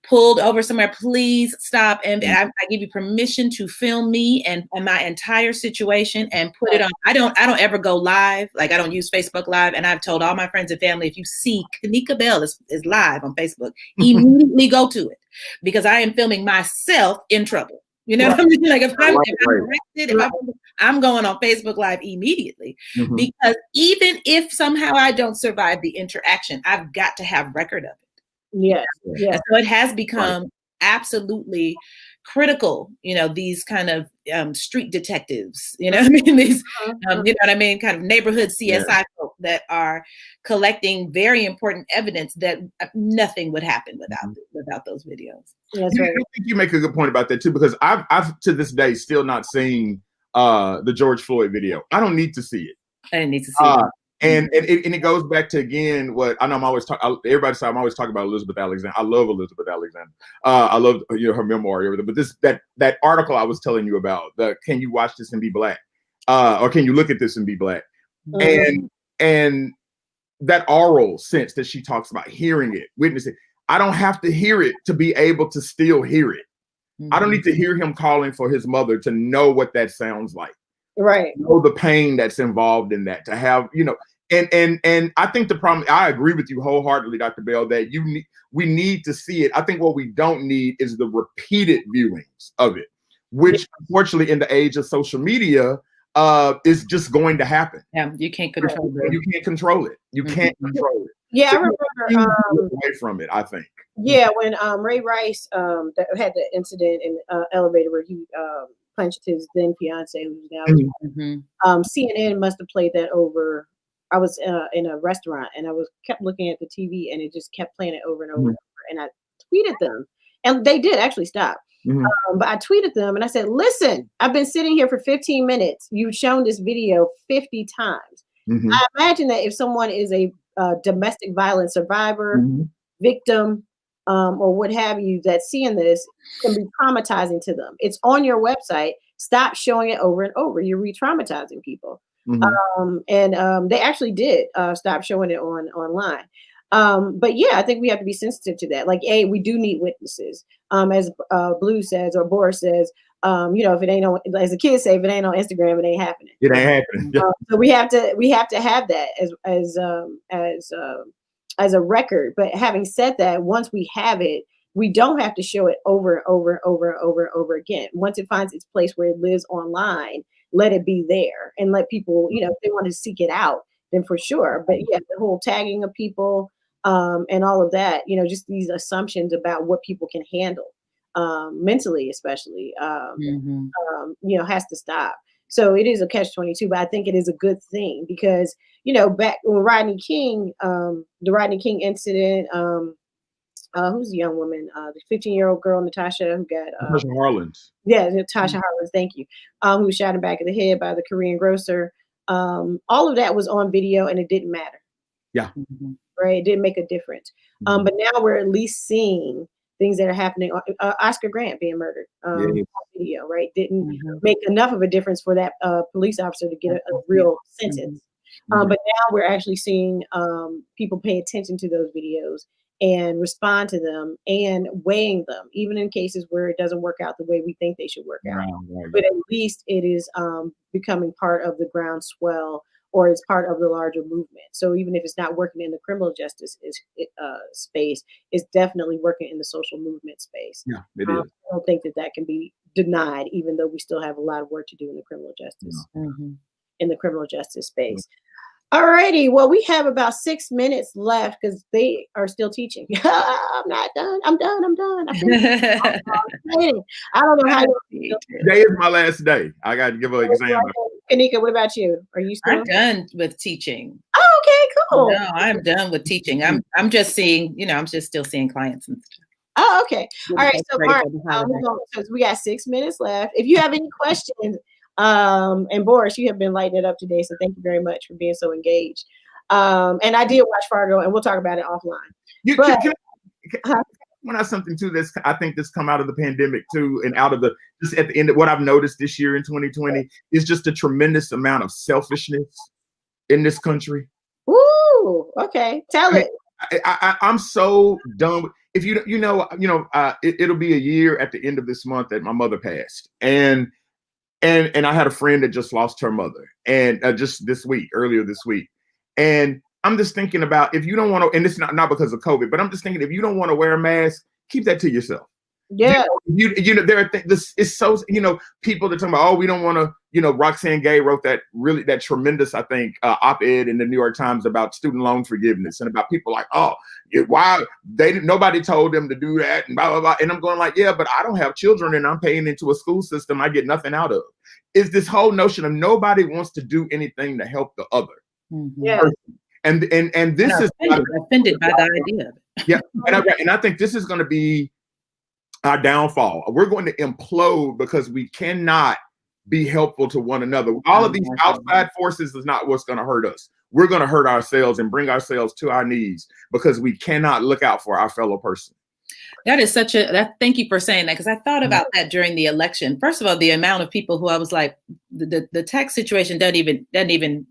pulled over somewhere, please stop. And I give you permission to film me and my entire situation and put it on. I don't ever go live. Like, I don't use Facebook Live. And I've told all my friends and family, if you see Kanika Bell is live on Facebook, immediately go to it, because I am filming myself in trouble. You know what I mean? Like, if I'm arrested, I'm going on Facebook Live immediately, because even if somehow I don't survive the interaction, I've got to have record of it. Yeah. And so it has become absolutely critical, these kind of street detectives, these, kind of neighborhood CSI folk that are collecting very important evidence that nothing would happen without those videos. That's right. I think you make a good point about that too, because I've to this day still not seen the George Floyd video. I don't need to see it. I didn't need to see it. And it goes back to, again, what I know I'm always talking, everybody says I'm always talking about Elizabeth Alexander. I love Elizabeth Alexander. I love her memoir and everything. But that article I was telling you about, can you watch this and be Black? Or can you look at this and be Black? And that oral sense that she talks about, hearing it, witnessing, I don't have to hear it to be able to still hear it. I don't need to hear him calling for his mother to know what that sounds like. Right. Know the pain that's involved in that, to have, and I think the problem, I agree with you wholeheartedly, Dr. Bell, that we need to see it. I think what we don't need is the repeated viewings of it, which unfortunately in the age of social media is just going to happen. Yeah, you can't control it. You can't control it. You can't control it. Yeah, so I remember away from it, I think. Yeah, when Ray Rice that had the incident in elevator where he punched his then fiance, who's now CNN must have played that over. I was in a restaurant and I kept looking at the TV and it just kept playing it over and over and over. And I tweeted them, and they did actually stop. But I tweeted them and I said, "Listen, I've been sitting here for 15 minutes. You've shown this video 50 times. I imagine that if someone is a domestic violence survivor, victim, or what have you, that's seeing this, can be traumatizing to them. It's on your website. Stop showing it over and over. You're re-traumatizing people." They actually did stop showing it online. But yeah, I think we have to be sensitive to that. Like, we do need witnesses. As Blue says, or Boris says, if it ain't on, as the kids say, if it ain't on Instagram, it ain't happening. It ain't happening. So we have to have that as a record. But having said that, once we have it, we don't have to show it over and over and over and over and over again. Once it finds its place where it lives online, let it be there and let people, if they want to seek it out, then for sure. But yeah, the whole tagging of people and all of that, just these assumptions about what people can handle mentally, especially, has to stop. So it is a catch-22, but I think it is a good thing because, back when Rodney King, the Rodney King incident, who's the young woman, the 15-year-old girl, Natasha, who got Natasha Harlins. Yeah, Natasha Harlins, thank you. Who was shot in the back of the head by the Korean grocer. All of that was on video and it didn't matter. Yeah. Right. It didn't make a difference. But now we're at least seeing things that are happening. Oscar Grant being murdered on video, right? Didn't make enough of a difference for that police officer to get a real sentence. But now we're actually seeing people pay attention to those videos and respond to them and weighing them, even in cases where it doesn't work out the way we think they should work out. But at least it is becoming part of the groundswell, or it's part of the larger movement. So even if it's not working in the criminal justice space, it's definitely working in the social movement space. Yeah, it is. I don't think that can be denied, even though we still have a lot of work to do in the criminal justice space. All righty. Well, we have about 6 minutes left because they are still teaching. I'm not done. I'm done. I don't know how today is my last day. I got to give an exam. Kanika, what about you? Are you still? I'm done with teaching. Oh, okay, cool. No, I'm done with teaching. I'm just seeing, I'm just still seeing clients and stuff. Oh, okay. All right. So, Mark, we got 6 minutes left. If you have any questions, and Boris, you have been lighting it up today, so thank you very much for being so engaged. And I did watch Fargo, and we'll talk about it offline. When I something too that's I think this come out of the pandemic too, and out of the just at the end of what I've noticed this year in 2020 is just a tremendous amount of selfishness in this country. Ooh, okay, tell it. I'm so done with, if it'll be a year at the end of this month that my mother passed, and I had a friend that just lost her mother, and just earlier this week, and I'm just thinking about, if you don't want to, and it's not because of COVID, but I'm just thinking, if you don't want to wear a mask, keep that to yourself. Yeah. There are this is so, people that talking about, oh, we don't want to, Roxane Gay wrote that tremendous, I think, op-ed in the New York Times about student loan forgiveness, and about people like, oh, why nobody told them to do that, and blah, blah, blah. And I'm going like, yeah, but I don't have children and I'm paying into a school system I get nothing out of. Is this whole notion of nobody wants to do anything to help the other. Yeah. Person. And this is offended by the idea. Yeah, and I think this is going to be our downfall. We're going to implode because we cannot be helpful to one another. All of these outside forces is not what's going to hurt us. We're going to hurt ourselves and bring ourselves to our knees because we cannot look out for our fellow person. That is thank you for saying that, because I thought about that during the election. First of all, the amount of people who I was like, the tax situation doesn't even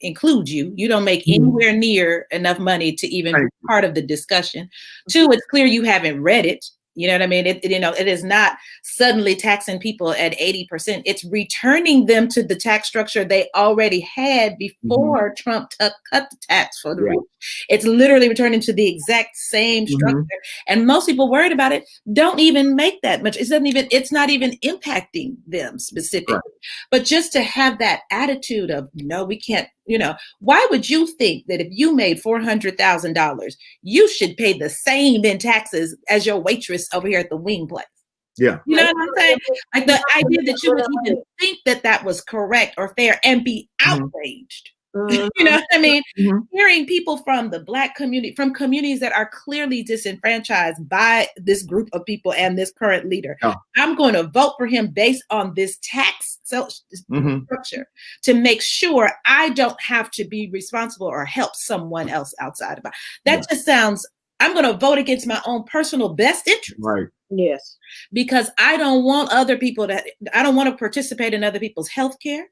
include you. You don't make anywhere near enough money to even be part of the discussion. Two, it's clear you haven't read it. You know what I mean? It is not suddenly taxing people at 80%. It's returning them to the tax structure they already had before Trump cut the tax for the rich. It's literally returning to the exact same structure. And most people worried about it don't even make that much. It's not even impacting them specifically. But just to have that attitude of, no, we can't, why would you think that if you made $400,000, you should pay the same in taxes as your waitress over here at the wing place? Yeah. You know what I'm saying? Like the idea that you would even think that was correct or fair and be outraged. You know what I mean? Hearing people from the Black community, from communities that are clearly disenfranchised by this group of people and this current leader. I'm going to vote for him based on this tax structure to make sure I don't have to be responsible or help someone else outside of it. That just sounds, I'm going to vote against my own personal best interest. Right. Yes. Because I don't want I don't want to participate in other people's healthcare.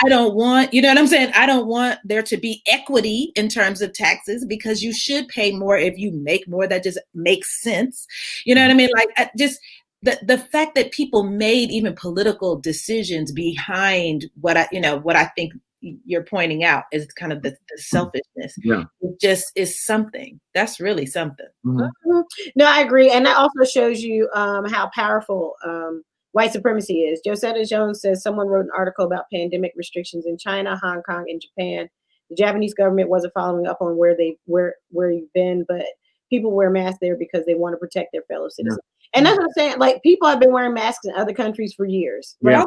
I don't want, you know what I'm saying? I don't want there to be equity in terms of taxes, because you should pay more if you make more. That just makes sense. You know what I mean? Like, just the fact that people made even political decisions behind what I think you're pointing out is kind of the selfishness. It just is something. That's really something. No, I agree. And that also shows you how powerful white supremacy is. Josetta Jones says someone wrote an article about pandemic restrictions in China, Hong Kong, and Japan. The Japanese government wasn't following up on where you've been, but people wear masks there because they want to protect their fellow citizens. And that's what I'm saying. Like, people have been wearing masks in other countries for years. Right?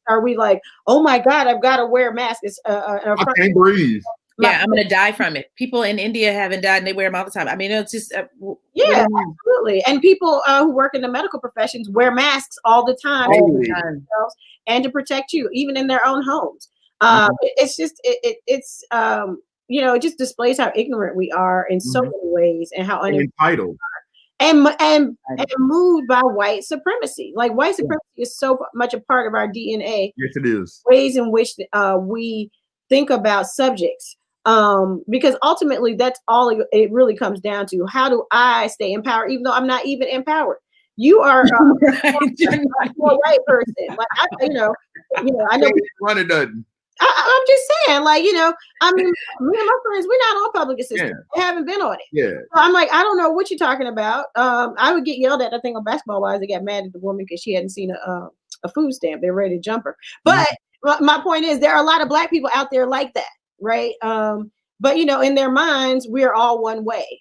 Are we like, oh my God, I've got to wear a mask? It's I can't breathe. Yeah, I'm going to die from it. People in India haven't died and they wear them all the time. I mean, it's just. Absolutely. And people who work in the medical professions wear masks all the time. And to protect you, even in their own homes. It's just, it just displays how ignorant we are in so many ways, and how entitled. And moved by white supremacy. Like, white supremacy is so much a part of our DNA. Yes, it is. Ways in which we think about subjects. Because ultimately, that's all it really comes down to. How do I stay empowered, even though I'm not even empowered? You are a white person. Like, I know. Run it done. I I'm just saying, like, I mean, me and my friends, we're not on public assistance. Yeah. We haven't been on it. Yeah. So I'm like, I don't know what you're talking about. I would get yelled at. I think on Basketball Wives, they got mad at the woman because she hadn't seen a food stamp. They're ready to jump her. But my point is, there are a lot of Black people out there like that, right? But in their minds, we're all one way.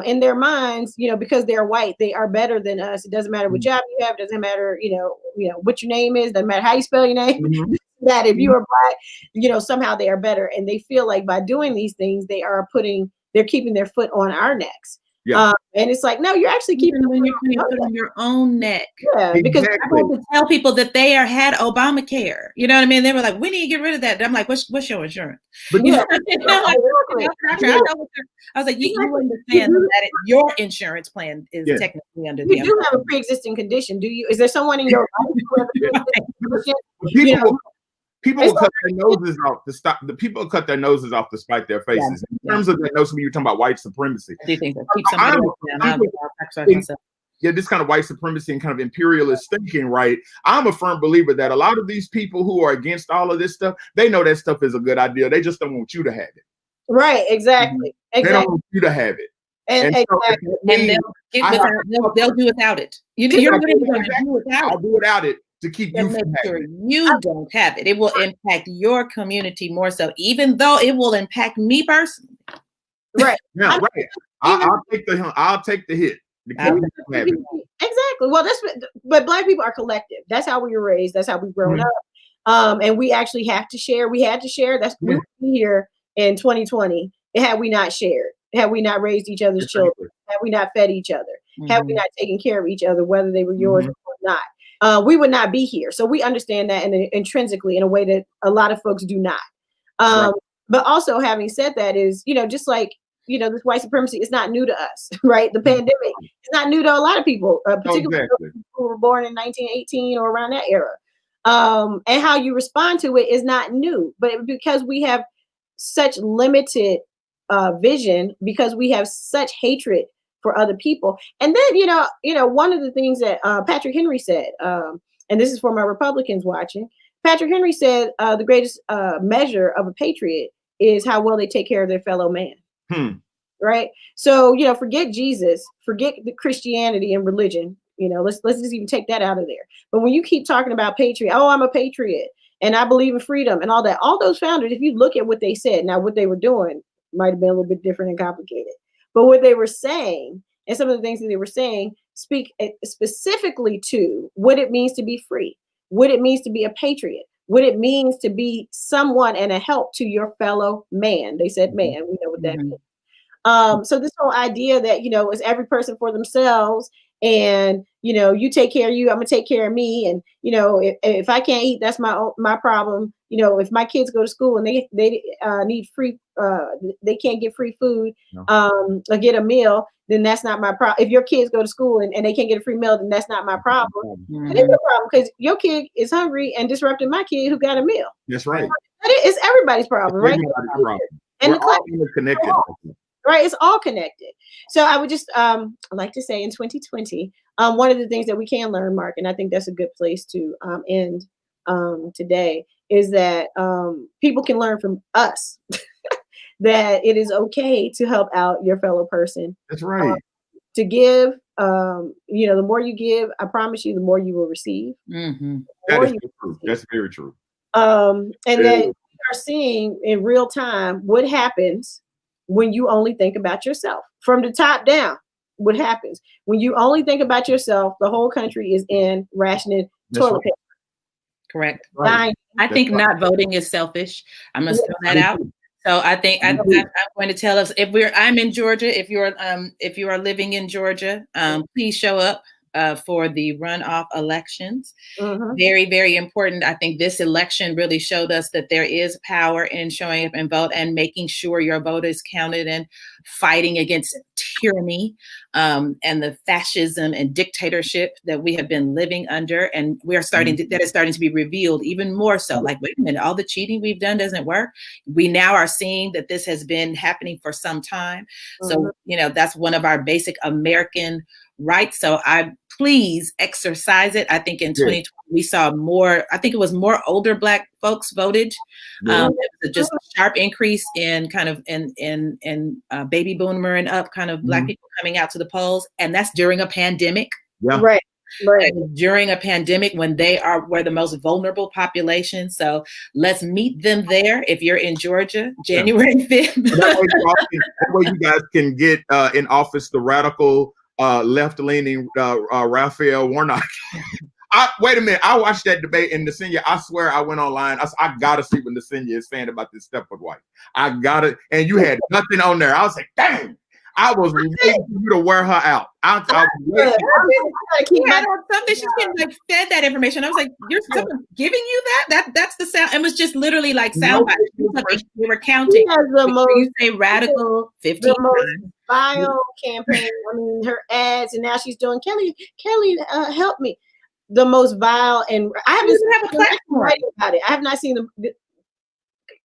In their minds, because they're white, they are better than us. It doesn't matter what job you have. It doesn't matter, what your name is. Doesn't matter how you spell your name. That if you are Black, somehow they are better. And they feel like by doing these things, they're keeping their foot on our necks. Yeah. And it's like, no, you're actually keeping your foot on your own neck. Yeah, because I have to tell people that they had Obamacare. You know what I mean? They were like, we need to get rid of that. And I'm like, what's your insurance? But I was like, you understand that your insurance plan is technically under the do have a pre-existing condition. Do you? Is there someone in your life? People will cut their noses off to stop. The people will cut their noses off to spite their faces. In terms of that notion, you're talking about white supremacy. I do think that keep somebody down. Yeah, this kind of white supremacy and kind of imperialist thinking, right? I'm a firm believer that a lot of these people who are against all of this stuff, they know that stuff is a good idea. They just don't want you to have it. Right, exactly. They don't want you to have it. And they'll do without it. You're going to do without it. I'll do without it to keep you from sure you don't have it. It will impact your community more so, even though it will impact me personally. Right. Yeah, right. I'll take the hit. Exactly. Well, but Black people are collective. That's how we were raised. That's how we've grown up. And we actually have to share. We had to share. That's we were here in 2020. Had we not shared, had we not raised each other's children, had we not fed each other, had we not taken care of each other, whether they were yours or not, we would not be here. So we understand that intrinsically in a way that a lot of folks do not. But also, having said that, is just like this white supremacy is not new to us, right? The pandemic is not new to a lot of people, particularly people who were born in 1918 or around that era. And how you respond to it is not new, but because we have such limited vision, because we have such hatred for other people. And then, one of the things that Patrick Henry said, and this is for my Republicans watching, Patrick Henry said the greatest measure of a patriot is how well they take care of their fellow man. Right. So, forget Jesus, forget the Christianity and religion. Let's just even take that out of there. But when you keep talking about patriot, I'm a patriot and I believe in freedom and all that, all those founders, if you look at what they said, now what they were doing might have been a little bit different and complicated, but what they were saying and some of the things that they were saying speak specifically to what it means to be free, what it means to be a patriot, what it means to be someone and a help to your fellow man. They said man, we know what that means. So this whole idea that, is every person for themselves and, you take care of you, I'm gonna take care of me. And, if I can't eat, that's my problem. If my kids go to school and they need free, they can't get free food or get a meal, then that's not my problem. If your kids go to school and they can't get a free meal, then that's not my problem. It is a problem because your kid is hungry and disrupting my kid who got a meal. That's right. It's everybody's problem, right? And we're all connected. Right, it's all connected. So I would just like to say in 2020, one of the things that we can learn, Mark, and I think that's a good place to end today, is that people can learn from us that it is okay to help out your fellow person. That's right. To give, the more you give, I promise you, the more you will receive. That is true. That's very true. And then we are seeing in real time what happens when you only think about yourself from the top down. What happens when you only think about yourself? The whole country is in rationing toilet paper. Correct. Right. I think not voting is selfish. I must throw that out. So I think I'm going to tell us I'm in Georgia. If you are living in Georgia, please show up for the runoff elections. Very, very important. I think this election really showed us that there is power in showing up and vote and making sure your vote is counted and fighting against tyranny and the fascism and dictatorship that we have been living under. And we are that is starting to be revealed even more so. Like, wait a minute, all the cheating we've done doesn't work. We now are seeing that this has been happening for some time. So, that's one of our basic American rights. So please exercise it. I think in 2020 we saw more. I think it was more older Black folks voted. There was just a sharp increase in kind of in baby boomer and up kind of Black people coming out to the polls, and that's during a pandemic. Yeah. Right. During a pandemic when we're the most vulnerable population. So let's meet them there. If you're in Georgia, January 5th. That way you guys can get in office the radical left-leaning Raphael Warnock. Wait a minute. I watched that debate in Nsenga. I swear I went online. I gotta see what Nsenga is saying about this Stepford wife. I gotta, and you had nothing on there. I was like, dang. I was waiting for you to wear her out. I was waiting. Something she's been like fed that information. I was like, "You're someone giving you that? That's the sound." It was just literally like sound bites. We were counting. You say radical 15 times. Vile campaign. I mean, her ads, and now she's doing Kelly, help me. The most vile, and I haven't have a platform about it. I have not seen the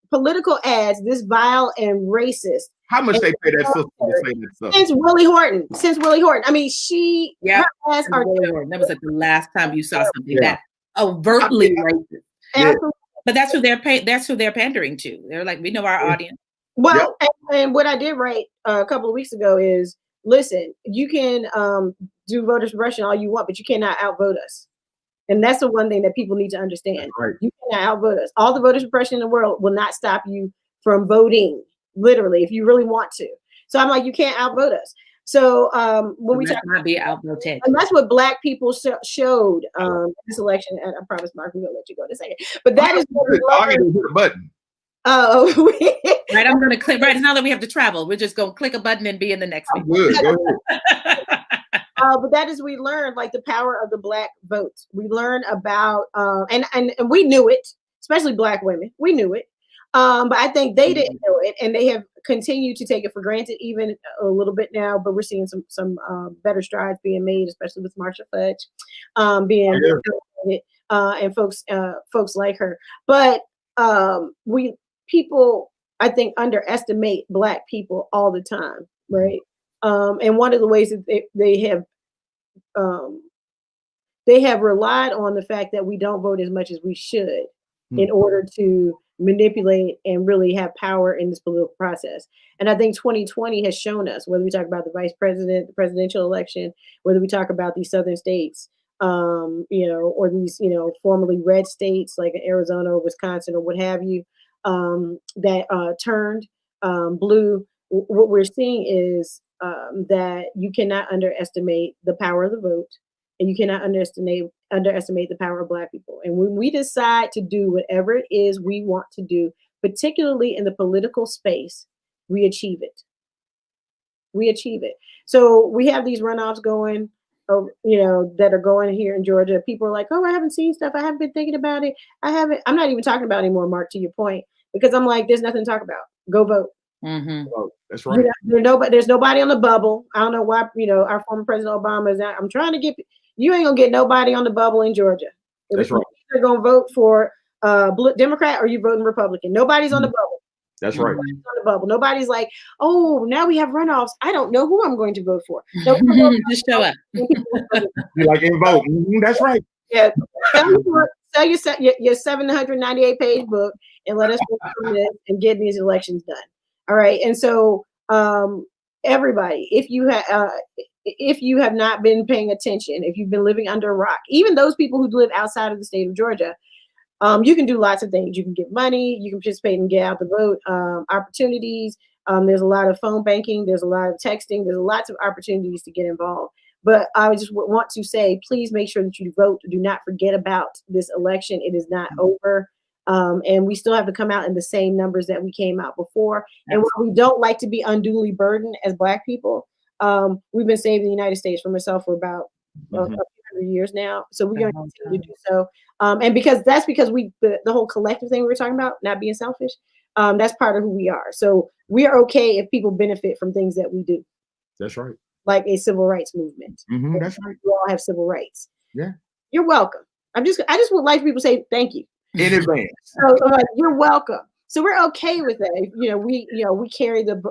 political ads this vile and racist. How much they pay that sister to say that stuff? Since Willie Horton. I mean, her ads are. That was like the last time you saw something that overtly racist. But that's who they're pandering to. They're like, we know our audience. Well, and what I did write a couple of weeks ago is, listen, you can do voter suppression all you want, but you cannot outvote us. And that's the one thing that people need to understand. Right. You cannot outvote us. All the voter suppression in the world will not stop you from voting, literally, if you really want to. So I'm like, you can't outvote us. So when we talk about be outvoted, and that's what Black people showed this election. And I promise, Mark, we're gonna let you go in a second. But that is what we learned. Hit a button. Oh, right. I'm gonna click. Right now that we have to travel, we're just gonna click a button and be in the next one. Good. Go ahead. But that is, we learned like the power of the Black vote. We learned about and we knew it, especially Black women. We knew it. But I think they didn't know it, and they have continued to take it for granted, even a little bit now. But we're seeing some better strides being made, especially with Marsha Fudge being and folks like her. But people, I think, underestimate Black people all the time, right? And one of the ways that they have relied on the fact that we don't vote as much as we should in order to manipulate and really have power in this political process. And I think 2020 has shown us, whether we talk about the vice president, the presidential election, whether we talk about these southern states, or these, formerly red states like Arizona or Wisconsin or what have you, that turned blue. What we're seeing is that you cannot underestimate the power of the vote, and you cannot underestimate the power of Black people. And when we decide to do whatever it is we want to do, particularly in the political space, we achieve it. So we have these runoffs going, that are going here in Georgia. People are like, oh, I haven't seen stuff. I haven't been thinking about it. I'm not even talking about it anymore, Mark, to your point, because I'm like, there's nothing to talk about. Go vote. Mm-hmm. Oh, that's right. There's nobody on the bubble. I don't know why, our former President Obama is out. I'm trying to get, you ain't gonna get nobody on the bubble in Georgia. That's right. You're gonna vote for Democrat or you voting Republican. Nobody's on the bubble. That's right. Nobody's on the bubble. Nobody's like, oh, now we have runoffs. I don't know who I'm going to vote for. Just show up. You like in vote. That's right. Yeah. Sell your 798 page book and let us and get these elections done. All right. And so everybody, if you have not been paying attention, if you've been living under a rock, even those people who live outside of the state of Georgia, you can do lots of things. You can give money, you can participate and get out the vote opportunities. There's a lot of phone banking, there's a lot of texting, there's lots of opportunities to get involved. But I just want to say, please make sure that you vote. Do not forget about this election. It is not over. And we still have to come out in the same numbers that we came out before. And while we don't like to be unduly burdened as Black people, we've been saving the United States from itself for about a few hundred years now. So we're going to continue to do so. And because the whole collective thing we were talking about, not being selfish, that's part of who we are. So we are okay if people benefit from things that we do. That's right. Like a civil rights movement. That's right. We all have civil rights. Yeah. You're welcome. I just would like people to say thank you. In advance. So you're welcome. So we're okay with that. We carry the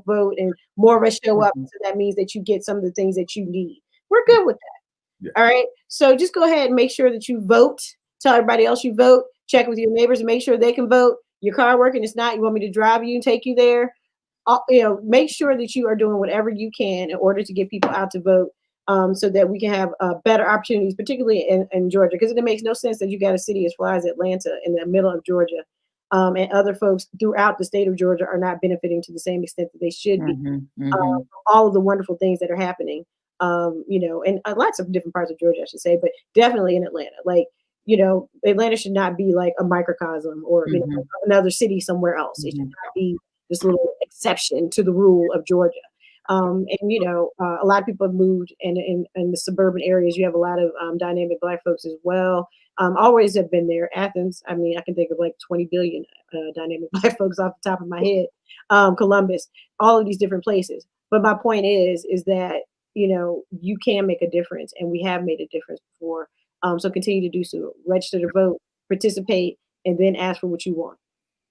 vote and more of us show up. So that means that you get some of the things that you need. We're good with that. Yeah. All right. So just go ahead and make sure that you vote. Tell everybody else you vote. Check with your neighbors and make sure they can vote. Your car working? It's not. You want me to drive you and take you there? Make sure that you are doing whatever you can in order to get people out to vote, so that we can have better opportunities, particularly in Georgia, because it makes no sense that you got a city as far as Atlanta in the middle of Georgia, and other folks throughout the state of Georgia are not benefiting to the same extent that they should be. All of the wonderful things that are happening, and lots of different parts of Georgia, I should say, but definitely in Atlanta. Like, Atlanta should not be like a microcosm or another city somewhere else. It should not be this little exception to the rule of Georgia. A lot of people have moved in the suburban areas. You have a lot of dynamic Black folks as well. Always have been there. Athens, I mean, I can think of like 20 billion dynamic Black folks off the top of my head. Columbus, all of these different places. But my point is that, you can make a difference, and we have made a difference before. So continue to do so. Register to vote, participate, and then ask for what you want.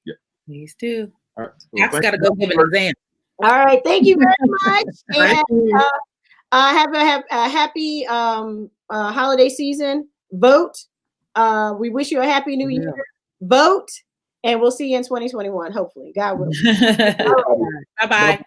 Yeah. Please do. All right. Doc's got to go give an exam. All right. Thank you very much. Thank you. Have a happy holiday season. Vote. We wish you a happy new year. Vote. And we'll see you in 2021, hopefully. God willing. Bye-bye.